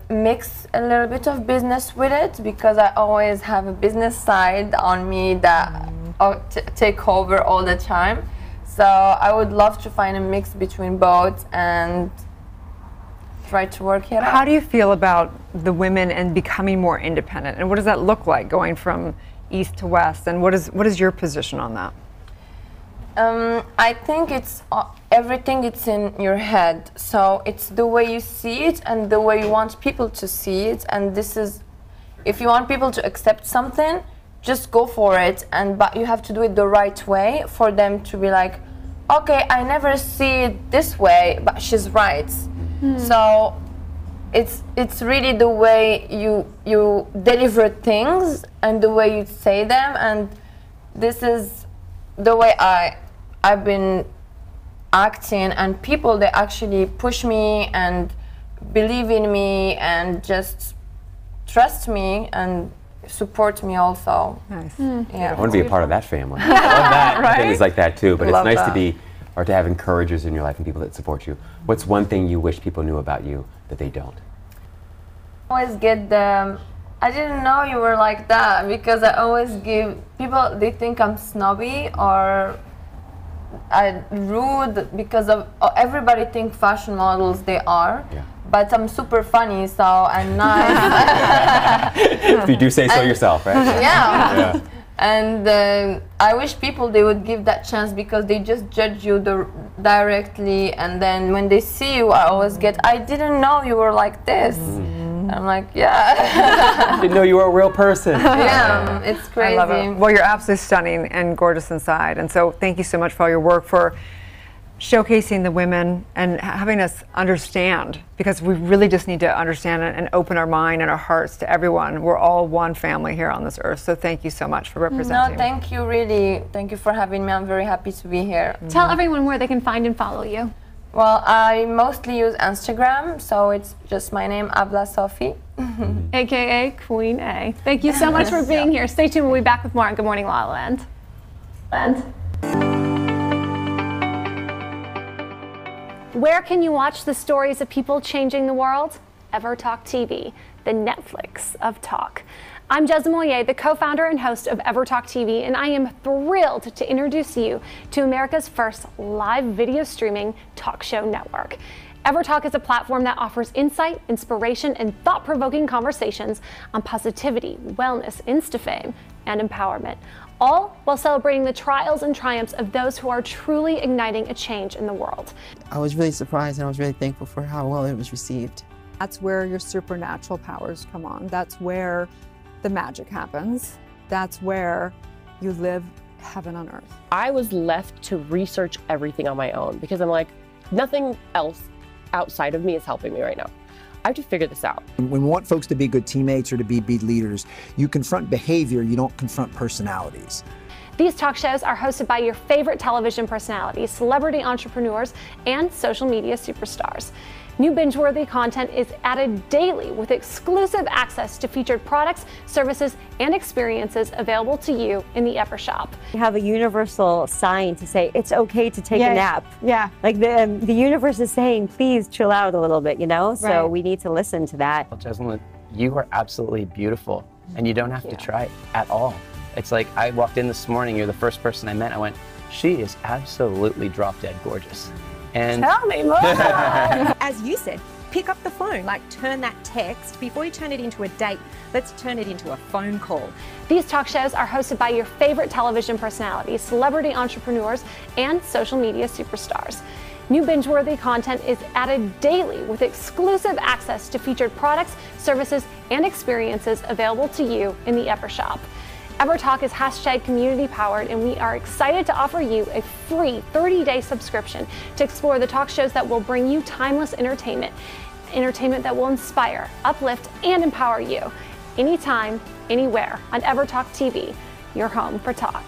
[SPEAKER 21] mix a little bit of business with it, because I always have a business side on me that take over all the time. So I would love to find a mix between both and try to work it out.
[SPEAKER 2] How do you feel about the women and becoming more independent? And what does that look like, going from east to west? And what is your position on that?
[SPEAKER 21] I think it's everything. It's in your head. So it's the way you see it and the way you want people to see it. And this is, if you want people to accept something, just go for it. But you have to do it the right way for them to be like, okay, I never see it this way, but she's right. So it's really the way you deliver things and the way you say them, and this is the way I've been acting, and people, they actually push me and believe in me and just trust me and support me also.
[SPEAKER 2] Nice.
[SPEAKER 21] Yeah.
[SPEAKER 3] I want to be a part of that family. I love that.
[SPEAKER 21] Right?
[SPEAKER 3] Things like that too. But it's
[SPEAKER 21] Love
[SPEAKER 3] nice
[SPEAKER 21] that.
[SPEAKER 3] to be, or to have encouragers in your life and people that support you. What's one thing you wish people knew about you that they don't?
[SPEAKER 21] I always get the, I didn't know you were like that, because I always give people, they think I'm snobby or rude, because of everybody think fashion models they are.
[SPEAKER 3] Yeah.
[SPEAKER 21] But I'm super funny, so I'm nice.
[SPEAKER 3] If you do say so yourself, right?
[SPEAKER 21] Yeah. And I wish people, they would give that chance, because they just judge you directly, and then when they see you, I always get, I didn't know you were like this. I'm like, yeah.
[SPEAKER 3] I didn't know you were a real person.
[SPEAKER 21] Yeah, it's crazy.
[SPEAKER 2] I love it. Well, you're absolutely stunning and gorgeous inside, and so thank you so much for all your work, for showcasing the women and having us understand, because we really just need to understand it and open our mind and our hearts to everyone. We're all one family here on this earth, so thank you so much for representing.
[SPEAKER 21] No, thank you, really. Thank you for having me. I'm very happy to be here.
[SPEAKER 12] Tell everyone where they can find and follow you.
[SPEAKER 21] Well, I mostly use Instagram, so it's just my name, Abla Sophie.
[SPEAKER 12] AKA Queen A. Thank you so much for being here. Stay tuned. We'll be back with more on Good Morning La La Land. Where can you watch the stories of people changing the world? EverTalk TV, the Netflix of talk. I'm Jez Moyer, the co-founder and host of EverTalk TV, and I am thrilled to introduce you to America's first live video streaming talk show network. EverTalk is a platform that offers insight, inspiration, and thought-provoking conversations on positivity, wellness, Insta-fame, and empowerment, all while celebrating the trials and triumphs of those who are truly igniting a change in the world.
[SPEAKER 6] I was really surprised, and I was really thankful for how well it was received.
[SPEAKER 2] That's where your supernatural powers come on. That's where the magic happens. That's where you live heaven on earth.
[SPEAKER 22] I was left to research everything on my own, because I'm like, nothing else outside of me is helping me right now. I have to figure this out.
[SPEAKER 23] When we want folks to be good teammates or to be leaders, you confront behavior, you don't confront personalities.
[SPEAKER 12] These talk shows are hosted by your favorite television personalities, celebrity entrepreneurs, and social media superstars. New binge-worthy content is added daily with exclusive access to featured products, services, and experiences available to you in the Ever Shop.
[SPEAKER 24] You have a universal sign to say it's okay to take
[SPEAKER 12] Yeah.
[SPEAKER 24] a nap.
[SPEAKER 12] Yeah.
[SPEAKER 24] Like the universe is saying, please chill out a little bit, you know? So
[SPEAKER 25] Right.
[SPEAKER 24] we need to listen to that.
[SPEAKER 25] Jessamine, you are absolutely beautiful, and you don't have to try at all. It's like I walked in this morning, you're the first person I met, I went, she is absolutely drop dead gorgeous. And
[SPEAKER 24] Tell me more.
[SPEAKER 26] As you said, pick up the phone, like turn that text, before you turn it into a date, let's turn it into a phone call.
[SPEAKER 12] These talk shows are hosted by your favorite television personalities, celebrity entrepreneurs, and social media superstars. New binge-worthy content is added daily with exclusive access to featured products, services, and experiences available to you in the Ever Shop. EverTalk is #community powered, and we are excited to offer you a free 30-day subscription to explore the talk shows that will bring you timeless entertainment that will inspire, uplift, and empower you anytime, anywhere on EverTalk TV, your home for talk.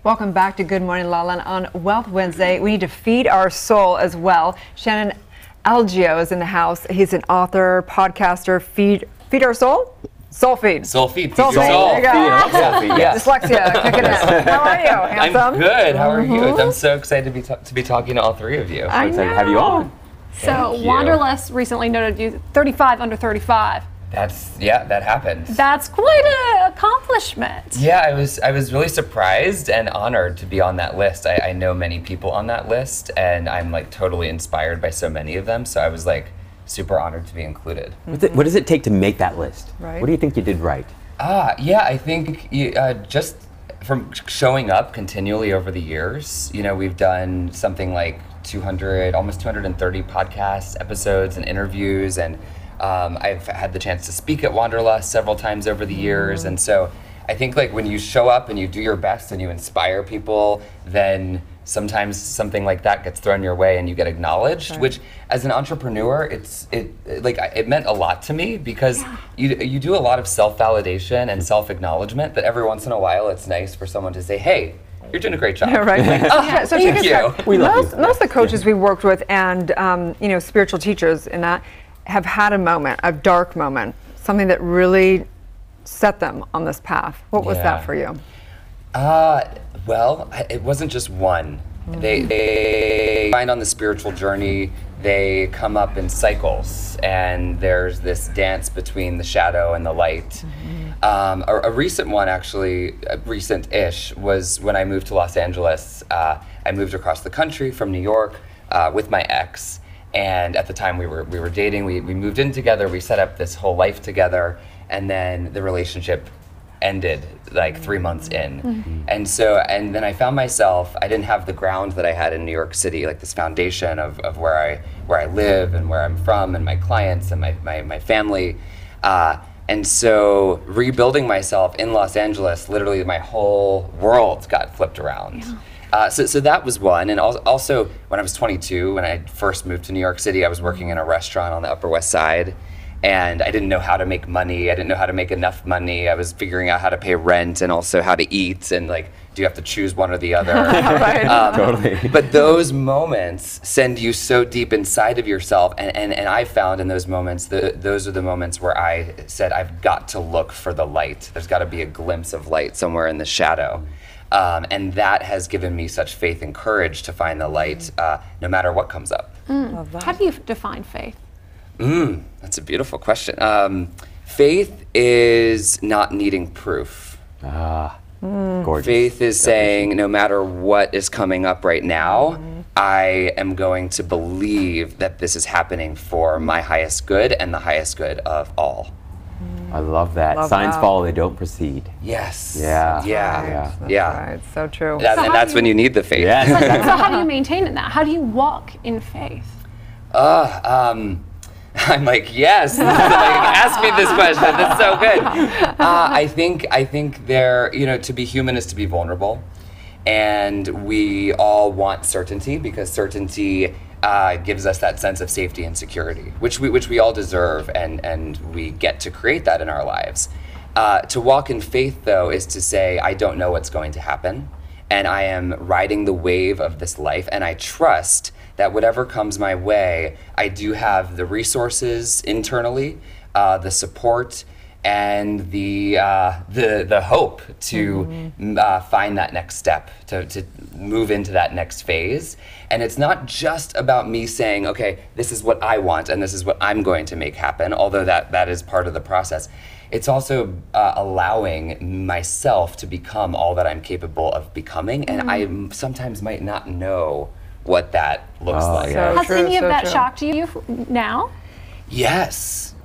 [SPEAKER 2] Welcome back to Good Morning La La Land on Wealth Wednesday. We need to feed our soul as well. Shannon Algio is in the house. He's an author, podcaster. Feed our soul? Soul feed.
[SPEAKER 27] Soul feed.
[SPEAKER 2] Soul feed. There you go.
[SPEAKER 27] Soul feed, yes.
[SPEAKER 2] Dyslexia kicking in. How are you, handsome?
[SPEAKER 27] I'm good. How are you?
[SPEAKER 2] Mhm.
[SPEAKER 27] I'm so excited to be talking to all three of you.
[SPEAKER 12] I
[SPEAKER 27] I'm excited
[SPEAKER 12] know.
[SPEAKER 27] to have you on.
[SPEAKER 12] So
[SPEAKER 27] Thank you.
[SPEAKER 12] Wanderlust recently noted you 35 under 35.
[SPEAKER 27] That happened.
[SPEAKER 12] That's quite an accomplishment.
[SPEAKER 27] Yeah, I was really surprised and honored to be on that list. I know many people on that list, and I'm like totally inspired by so many of them. So I was like super honored to be included.
[SPEAKER 3] What does it take to make that list?
[SPEAKER 2] Right.
[SPEAKER 3] What do you think you did right?
[SPEAKER 27] Yeah, I think just from showing up continually over the years, we've done something like 200, almost 230 podcast episodes and interviews, and I've had the chance to speak at Wanderlust several times over the years, and so I think like when you show up and you do your best and you inspire people, then sometimes something like that gets thrown your way and you get acknowledged,
[SPEAKER 2] Right.
[SPEAKER 27] which as an entrepreneur, it meant a lot to me because you do a lot of self-validation and self-acknowledgement that every once in a while it's nice for someone to say, hey, you're doing a great job.
[SPEAKER 2] Yeah, right.
[SPEAKER 27] Like, oh,
[SPEAKER 2] Yeah, so
[SPEAKER 27] thank
[SPEAKER 2] take
[SPEAKER 27] you.
[SPEAKER 2] a sec. Most of the coaches we worked with and spiritual teachers in that have had a moment, a dark moment, something that really set them on this path. What was that for you?
[SPEAKER 27] Well, it wasn't just one. They find on the spiritual journey, they come up in cycles, and there's this dance between the shadow and the light. A recent one, actually, recent-ish, was when I moved to Los Angeles. I moved across the country from New York with my ex, and at the time we were dating. We moved in together. We set up this whole life together, and then the relationship ended like 3 months in. And then I found myself, I didn't have the ground that I had in New York City, like this foundation of where I live and where I'm from and my clients and my family. And so rebuilding myself in Los Angeles, literally my whole world got flipped around. So that was one. And also when I was 22, when I first moved to New York City, I was working in a restaurant on the Upper West Side. And I didn't know how to make money. I didn't know how to make enough money. I was figuring out how to pay rent and also how to eat. And like, do you have to choose one or the other?
[SPEAKER 3] Totally.
[SPEAKER 27] But those moments send you so deep inside of yourself. And I found in those moments, those are the moments where I said, I've got to look for the light. There's got to be a glimpse of light somewhere in the shadow. And that has given me such faith and courage to find the light no matter what comes up.
[SPEAKER 12] How do you define faith?
[SPEAKER 27] That's a beautiful question. Faith is not needing proof.
[SPEAKER 3] Gorgeous.
[SPEAKER 27] Faith is saying, no matter what is coming up right now, I am going to believe that this is happening for my highest good and the highest good of all.
[SPEAKER 3] I love that. Signs follow, they don't proceed.
[SPEAKER 27] Yes.
[SPEAKER 3] Yeah.
[SPEAKER 2] That's right. So true.
[SPEAKER 27] And that's when you need the faith.
[SPEAKER 3] Yes.
[SPEAKER 12] So how do you maintain in that? How do you walk in faith?
[SPEAKER 27] I'm like, yes. Like, ask me this question. That's so good. I think there, to be human is to be vulnerable, and we all want certainty because certainty gives us that sense of safety and security, which we all deserve, and we get to create that in our lives. To walk in faith, though, is to say, I don't know what's going to happen, and I am riding the wave of this life, and I trust that whatever comes my way, I do have the resources internally, the support, and the hope to find that next step, to move into that next phase. And it's not just about me saying, okay, this is what I want and this is what I'm going to make happen, although that is part of the process. It's also allowing myself to become all that I'm capable of becoming, and I sometimes might not know what that looks like.
[SPEAKER 12] So Has any of that shocked you now?
[SPEAKER 27] Yes.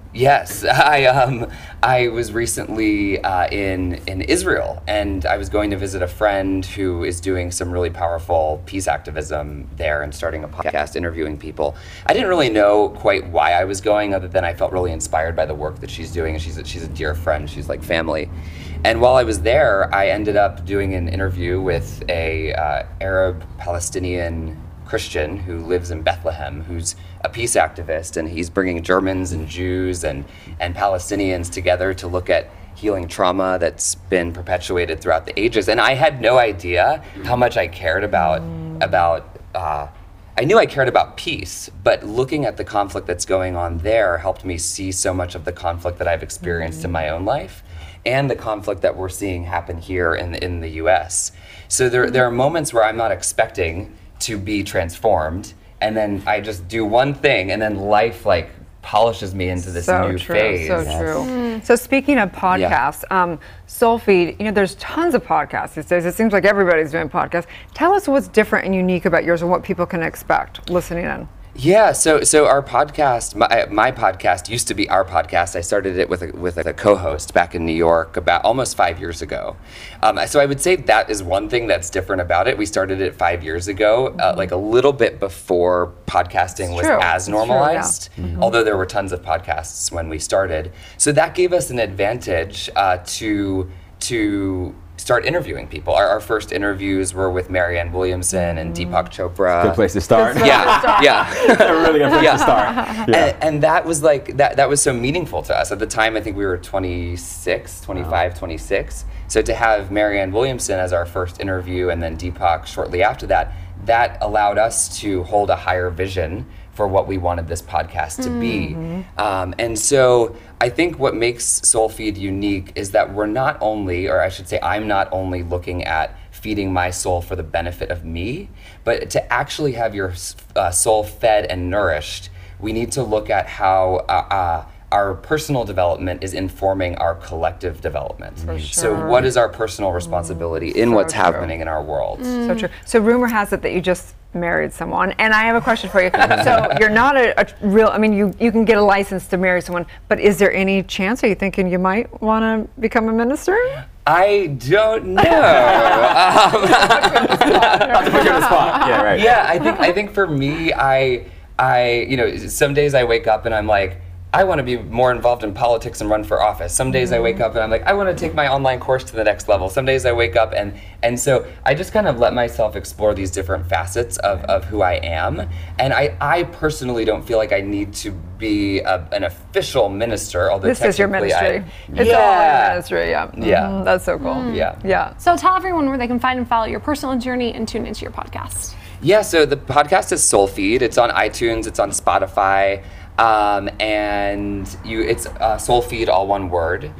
[SPEAKER 27] I was recently in Israel, and I was going to visit a friend who is doing some really powerful peace activism there and starting a podcast interviewing people. I didn't really know quite why I was going, other than I felt really inspired by the work that she's doing, and she's a dear friend. She's like family. And while I was there, I ended up doing an interview with a Arab Palestinian Christian who lives in Bethlehem, who's a peace activist, and he's bringing Germans and Jews and Palestinians together to look at healing trauma that's been perpetuated throughout the ages. And I had no idea how much I cared about I knew I cared about peace, but looking at the conflict that's going on there helped me see so much of the conflict that I've experienced in my own life and the conflict that we're seeing happen here in the US. So there are moments where I'm not expecting to be transformed, and then I just do one thing, and then life like polishes me into this new phase.
[SPEAKER 2] So true. So speaking of podcasts, Soul Feed, there's tons of podcasts these days. It seems like everybody's doing podcasts. Tell us what's different and unique about yours and what people can expect listening in.
[SPEAKER 27] Yeah, so our podcast, my podcast used to be our podcast. I started it with a co-host back in New York about almost 5 years ago. So I would say that is one thing that's different about it. We started it 5 years ago, like a little bit before podcasting was as normalized, although there were tons of podcasts when we started. So that gave us an advantage to start interviewing people. Our first interviews were with Marianne Williamson and Deepak Chopra.
[SPEAKER 3] Good place to start.
[SPEAKER 27] Yeah.
[SPEAKER 3] A really good place to start. Yeah.
[SPEAKER 27] And that was like, that was so meaningful to us. At the time, I think we were 26, 25, 26. So to have Marianne Williamson as our first interview and then Deepak shortly after that, that allowed us to hold a higher vision for what we wanted this podcast to be. And so I think what makes Soulfeed unique is that we're not only, or I should say I'm not only looking at feeding my soul for the benefit of me, but to actually have your soul fed and nourished, we need to look at how our personal development is informing our collective development. So what is our personal responsibility in what's happening in our world?
[SPEAKER 2] So true. So rumor has it that you just married someone, and I have a question for you. So you're not a real, I mean, you can get a license to marry someone, but is there any chance, are you thinking you might want to become a minister?
[SPEAKER 27] I don't know. Yeah, I think for me, I you know, some days I wake up and I'm like, I want to be more involved in politics and run for office. Some days I wake up and I'm like, I want to take my online course to the next level. Some days I wake up and so I just kind of let myself explore these different facets of who I am. And I personally don't feel like I need to be an official minister, although
[SPEAKER 2] this is your ministry. It's all your ministry, yeah. That's so cool.
[SPEAKER 27] Yeah.
[SPEAKER 12] So tell everyone where they can find and follow your personal journey and tune into your podcast.
[SPEAKER 27] Yeah, so the podcast is Soulfeed. It's on iTunes, it's on Spotify. And it's Soulfeed, all one word.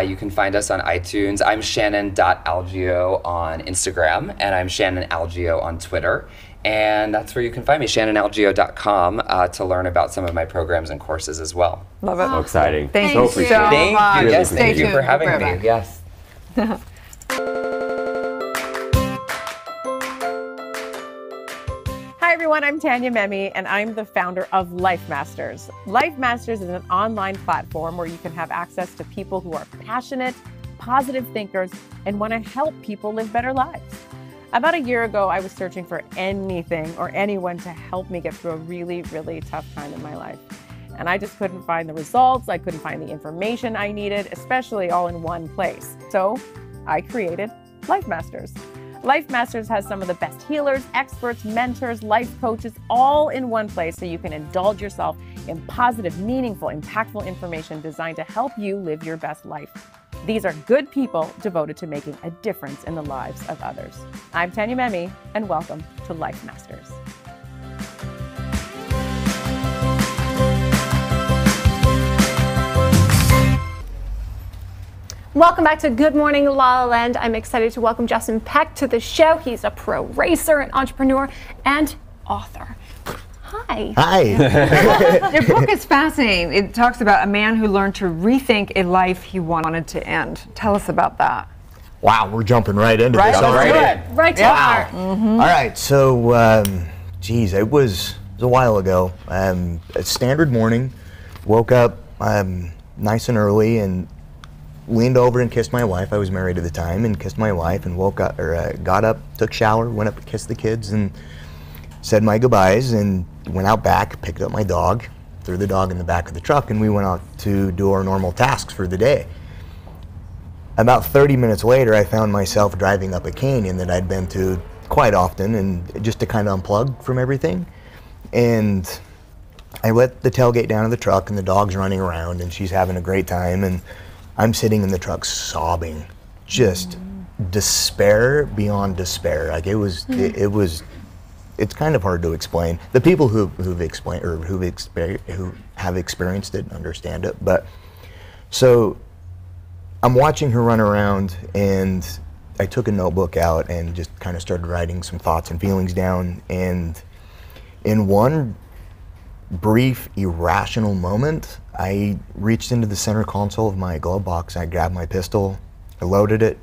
[SPEAKER 27] You can find us on iTunes. I'm Shannon.Algio on Instagram, and I'm Shannon Algio on Twitter. And that's where you can find me, shannonalgio.com, to learn about some of my programs and courses as well.
[SPEAKER 2] Love it.
[SPEAKER 3] So exciting.
[SPEAKER 2] Thank
[SPEAKER 3] so
[SPEAKER 2] you
[SPEAKER 3] appreciate it.
[SPEAKER 27] Thank you.
[SPEAKER 3] Really
[SPEAKER 27] Yes, thank you for having me. Yes.
[SPEAKER 5] Hi everyone, I'm Tanya Memi and I'm the founder of Life Masters. Life Masters is an online platform where you can have access to people who are passionate, positive thinkers, and want to help people live better lives. About a year ago, I was searching for anything or anyone to help me get through a really, really tough time in my life. And I just couldn't find the results, I couldn't find the information I needed, especially all in one place. So I created Life Masters. Life Masters has some of the best healers, experts, mentors, life coaches, all in one place so you can indulge yourself in positive, meaningful, impactful information designed to help you live your best life. These are good people devoted to making a difference in the lives of others. I'm Tanya Memi, and welcome to Life Masters.
[SPEAKER 12] Welcome back to Good Morning La La Land. I'm excited to welcome Justin Peck to the show. He's a pro racer, an entrepreneur, and author. Hi.
[SPEAKER 2] Hi. Your book is fascinating. It talks about a man who learned to rethink a life he wanted to end. Tell us about that.
[SPEAKER 8] Wow, we're jumping right into this
[SPEAKER 12] already. Right to heart.
[SPEAKER 8] All right, so, geez, it was a while ago. A standard morning, woke up nice and early and leaned over and kissed my wife. I was married at the time, and kissed my wife and woke up, or got up, took a shower, went up and kissed the kids and said my goodbyes and went out back, picked up my dog, threw the dog in the back of the truck, and we went out to do our normal tasks for the day. About 30 minutes later, I found myself driving up a canyon that I'd been to quite often, and just to kind of unplug from everything. And I let the tailgate down of the truck, and the dog's running around, and she's having a great time, and I'm sitting in the truck sobbing, just despair beyond despair. Like it's kind of hard to explain. The people who have experienced it understand it. But so I'm watching her run around, and I took a notebook out and just kind of started writing some thoughts and feelings down. And in one brief, irrational moment, I reached into the center console of my glove box. I grabbed my pistol, I loaded it,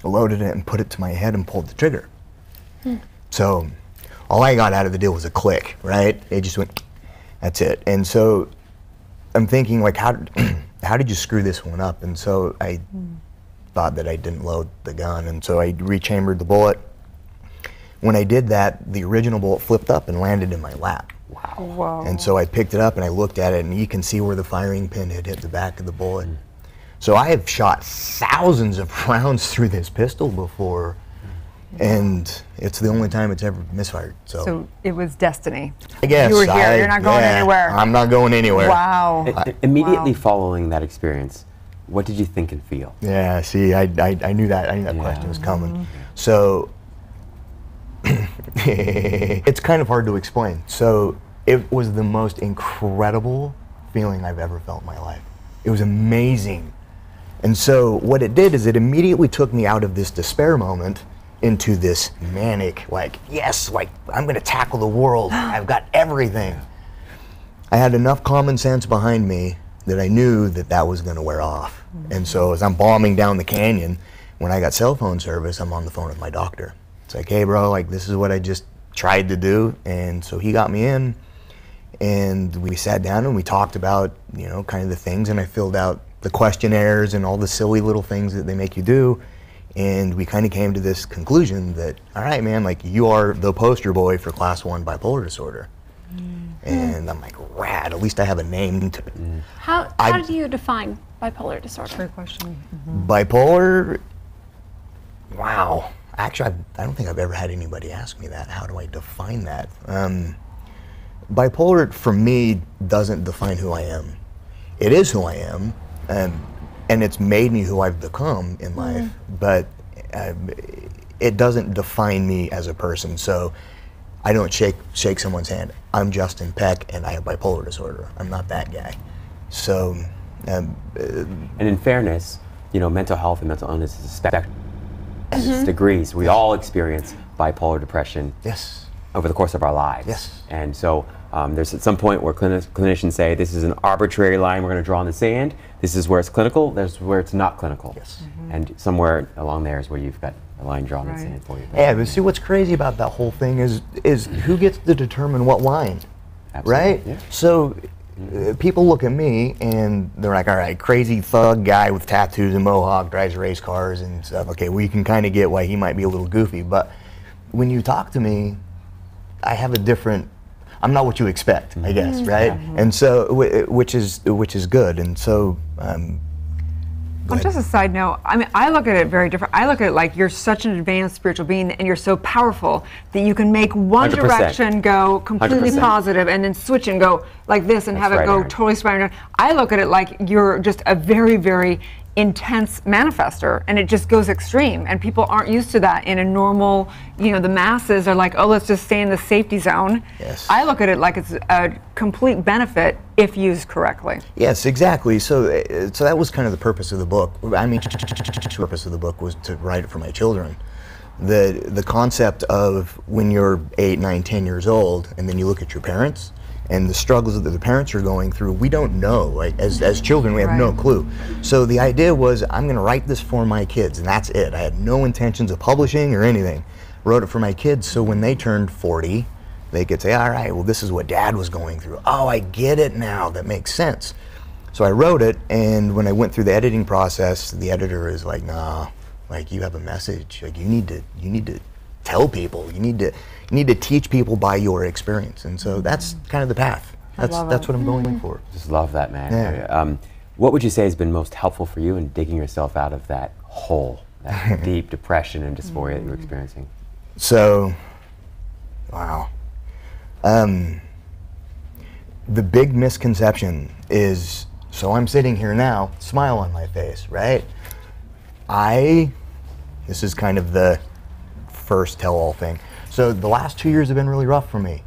[SPEAKER 8] and put it to my head and pulled the trigger. So all I got out of the deal was a click, right? It just went, that's it. And so I'm thinking, like, how did you screw this one up? And so I thought that I didn't load the gun, and so I rechambered the bullet. When I did that, the original bullet flipped up and landed in my lap.
[SPEAKER 2] Wow.
[SPEAKER 8] And so I picked it up and I looked at it, and you can see where the firing pin had hit the back of the bullet. So I have shot thousands of rounds through this pistol before, and it's the only time it's ever misfired. So
[SPEAKER 2] it was destiny.
[SPEAKER 8] I guess
[SPEAKER 2] you were here. You're not going anywhere.
[SPEAKER 8] I'm not going anywhere.
[SPEAKER 2] Wow.
[SPEAKER 3] Immediately following that experience, what did you think and feel?
[SPEAKER 8] Yeah. See, I knew that. I knew that question was coming. So it's kind of hard to explain. So it was the most incredible feeling I've ever felt in my life. It was amazing. And so what it did is it immediately took me out of this despair moment into this manic, like, yes, like, I'm gonna tackle the world. I've got everything. I had enough common sense behind me that I knew that that was gonna wear off. And so as I'm bombing down the canyon, when I got cell phone service, I'm on the phone with my doctor. It's like, hey bro, like, this is what I just tried to do. And so he got me in, and we sat down and we talked about, you know, kind of the things, and I filled out the questionnaires and all the silly little things that they make you do. And we kind of came to this conclusion that, all right, man, like, you are the poster boy for class 1 bipolar disorder. And I'm like, rad, at least I have a name to it.
[SPEAKER 12] How do you define bipolar disorder?
[SPEAKER 2] Great question.
[SPEAKER 8] Bipolar, wow. Actually, I don't think I've ever had anybody ask me that. How do I define that? Bipolar, for me, doesn't define who I am. It is who I am, and it's made me who I've become in life, but it doesn't define me as a person. So I don't shake someone's hand. I'm Justin Peck, and I have bipolar disorder. I'm not that guy. So,
[SPEAKER 3] and in fairness, you know, mental health and mental illness is a spectrum. It's degrees. We all experience bipolar depression.
[SPEAKER 8] Yes.
[SPEAKER 3] Over the course of our lives.
[SPEAKER 8] Yes.
[SPEAKER 3] And so there's at some point where clinicians say this is an arbitrary line we're going to draw in the sand. This is where it's clinical. There's where it's not clinical.
[SPEAKER 8] Yes.
[SPEAKER 3] And somewhere along there is where you've got a line drawn in the sand for you.
[SPEAKER 8] Yeah, but see, what's crazy about that whole thing is who gets to determine what line, right?
[SPEAKER 3] Yeah.
[SPEAKER 8] So people look at me and they're like, all right, crazy thug guy with tattoos and mohawk, drives race cars and stuff. Okay, well, you can kind of get why he might be a little goofy, but when you talk to me, I have a different, I'm not what you expect, I guess, right? And so, which is good. And so,
[SPEAKER 2] Well, just a side note, I mean, I look at it very different. I look at it like you're such an advanced spiritual being and you're so powerful that you can make one
[SPEAKER 3] 100%.
[SPEAKER 2] Direction go completely
[SPEAKER 3] 100%.
[SPEAKER 2] positive and then switch and go like this and have it go totally spiraling. I look at it like you're just a very, very intense manifester, and it just goes extreme, and people aren't used to that in a normal, you know, the masses are like, oh, let's just stay in the safety zone.
[SPEAKER 8] Yes.
[SPEAKER 2] I look at it like it's a complete benefit if used correctly.
[SPEAKER 8] Yes, exactly. So that was kind of the purpose of the book. I mean, the purpose of the book was to write it for my children. The concept of when you're 8, 9, 10 years old, and then you look at your parents, and the struggles that the parents are going through, we don't know. Like, as children, we have no clue. So the idea was, I'm going to write this for my kids, and that's it. I had no intentions of publishing or anything. Wrote it for my kids, so when they turned 40, they could say, all right, well, this is what Dad was going through. Oh, I get it now. That makes sense. So I wrote it, and when I went through the editing process, the editor is like, nah, like, you have a message. Like, you need to tell people. You need to teach people by your experience, and so that's kind of the path. That's what I'm going for.
[SPEAKER 3] Just love that, man.
[SPEAKER 8] Yeah.
[SPEAKER 3] What would you say has been most helpful for you in digging yourself out of that hole, that deep depression and dysphoria that you were experiencing?
[SPEAKER 8] So, wow. The big misconception is, so I'm sitting here now, smile on my face, right? This is kind of the first tell-all thing. So the last 2 years have been really rough for me.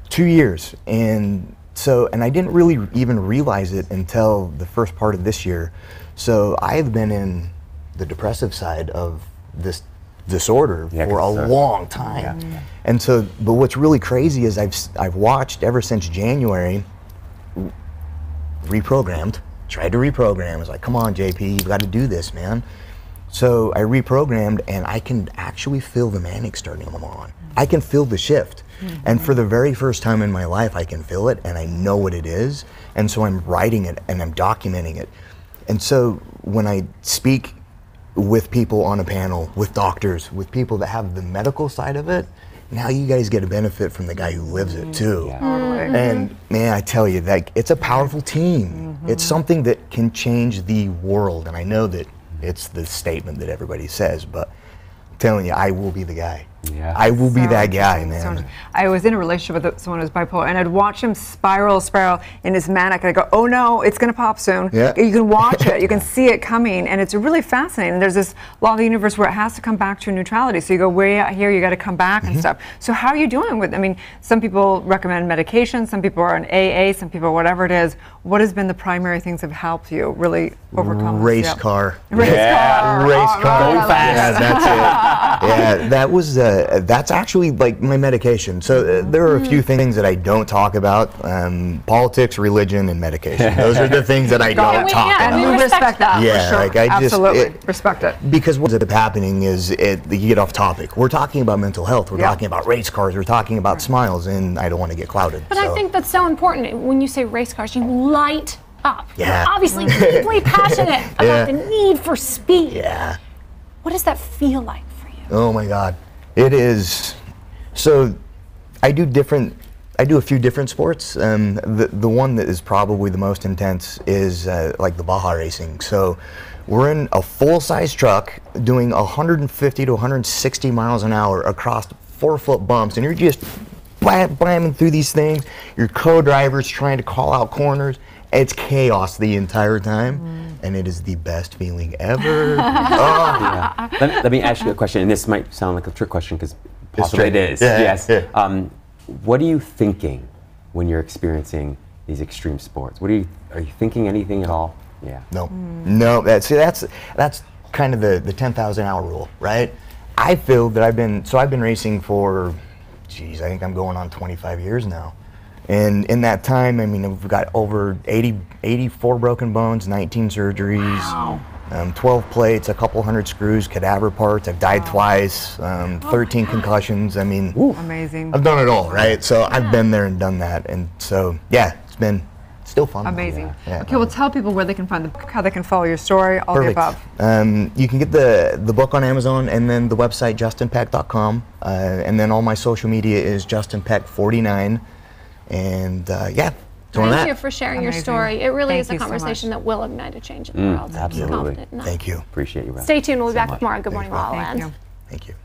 [SPEAKER 8] 2 years. And I didn't really even realize it until the first part of this year. So I have been in the depressive side of this disorder for a long time. Yeah. And so, but what's really crazy is I've watched ever since January, tried to reprogram. It's like, come on, JP, you've got to do this, man. So I reprogrammed, and I can actually feel the manic starting to come on. I can feel the shift. And for the very first time in my life, I can feel it, and I know what it is. And so I'm writing it, and I'm documenting it. And so when I speak with people on a panel, with doctors, with people that have the medical side of it, now you guys get a benefit from the guy who lives it too. And man, I tell you, that it's a powerful team. It's something that can change the world. And I know that it's the statement that everybody says, but I'm telling you, I will be the guy. I will be that guy, man.
[SPEAKER 2] I was in a relationship with someone who's bipolar, and I'd watch him spiral in his manic, and I go, oh no, it's gonna pop soon. You can watch it, you can see it coming, and it's really fascinating. There's this law of the universe where it has to come back to neutrality. So you go way out here, you gotta come back and stuff. So how are you doing with, I mean, some people recommend medication, some people are on AA, some people whatever it is. What has been the primary things that have helped you really overcome this?
[SPEAKER 8] Race car.
[SPEAKER 2] Race car.
[SPEAKER 8] Going fast. Yeah, that's it. Yeah, that was, that's actually like my medication. So there are a few things that I don't talk about. Politics, religion, and medication. Those are the things that I don't talk about.
[SPEAKER 2] And we respect that.
[SPEAKER 8] Yeah,
[SPEAKER 2] for sure.
[SPEAKER 8] like I just
[SPEAKER 2] absolutely respect it.
[SPEAKER 8] Because what ends up happening is you get off topic. We're talking about mental health. We're talking about race cars. We're talking about smiles, and I don't want to get clouded.
[SPEAKER 12] But I think that's so important. When you say race cars, you light up.
[SPEAKER 8] Yeah.
[SPEAKER 12] You're obviously deeply passionate about the need for speed.
[SPEAKER 8] Yeah.
[SPEAKER 12] What does that feel like for you?
[SPEAKER 8] Oh my God. It is. So I do a few different sports. The one that is probably the most intense is like the Baja racing. So we're in a full-size truck doing 150 to 160 miles an hour across 4-foot bumps, and you're just blamming through these things. Your co-driver's trying to call out corners. It's chaos the entire time, and it is the best feeling ever.
[SPEAKER 3] Let me ask you a question, and this might sound like a trick question because possibly it is. Yes. What are you thinking when you're experiencing these extreme sports? Are you thinking anything at all? Yeah.
[SPEAKER 8] No. No. That's kind of the 10,000 hour rule, right? I feel that I've been racing for, geez, I think I'm going on 25 years now. And in that time, I mean, we've got over 84 broken bones, 19 surgeries, 12 plates, a couple hundred screws, cadaver parts. I've died twice, 13 concussions. I mean,
[SPEAKER 2] amazing.
[SPEAKER 8] I've done it all, right? So I've been there and done that. And so, yeah, it's been still fun.
[SPEAKER 2] Amazing.
[SPEAKER 8] Yeah.
[SPEAKER 2] Okay, well, tell people where they can find the book, how they can follow your story, all the above.
[SPEAKER 8] You can get the book on Amazon, and then the website, justinpeck.com. And then all my social media is justinpeck49. And yeah,
[SPEAKER 12] thank you for sharing your story. It really is a conversation that will ignite a change in the world.
[SPEAKER 3] Absolutely.
[SPEAKER 8] Thank you.
[SPEAKER 3] Appreciate you, Ralph.
[SPEAKER 12] Stay tuned. We'll be back tomorrow. Good morning, LaLaLand.
[SPEAKER 8] Thank you.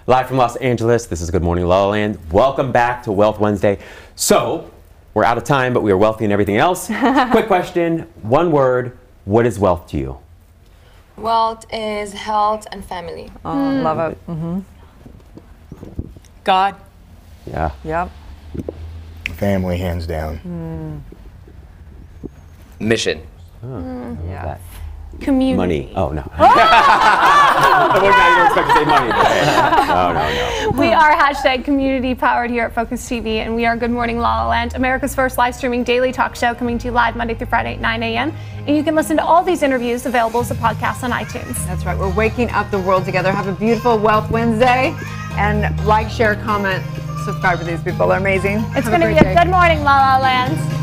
[SPEAKER 3] Live from Los Angeles, this is Good Morning LaLaLand. Welcome back to Wealth Wednesday. So, we're out of time, but we are wealthy in everything else. Quick question, one word, what is wealth to you?
[SPEAKER 21] Wealth is health and family.
[SPEAKER 2] Oh, love it.
[SPEAKER 10] God.
[SPEAKER 3] Yeah.
[SPEAKER 2] Yep.
[SPEAKER 8] Family, hands down.
[SPEAKER 27] Mission.
[SPEAKER 3] Yeah.
[SPEAKER 4] community.
[SPEAKER 3] Money. Oh, no. I would not even expect to say money. No.
[SPEAKER 4] We are hashtag community powered here at Focus TV, and we are Good Morning La La Land, America's first live streaming daily talk show, coming to you live Monday through Friday at 9 a.m. And you can listen to all these interviews available as a podcast on iTunes.
[SPEAKER 2] That's right. We're waking up the world together. Have a beautiful Wealth Wednesday. And like, share, comment, subscribe to these people. They're amazing.
[SPEAKER 4] It's going to be a Good Morning La La Land.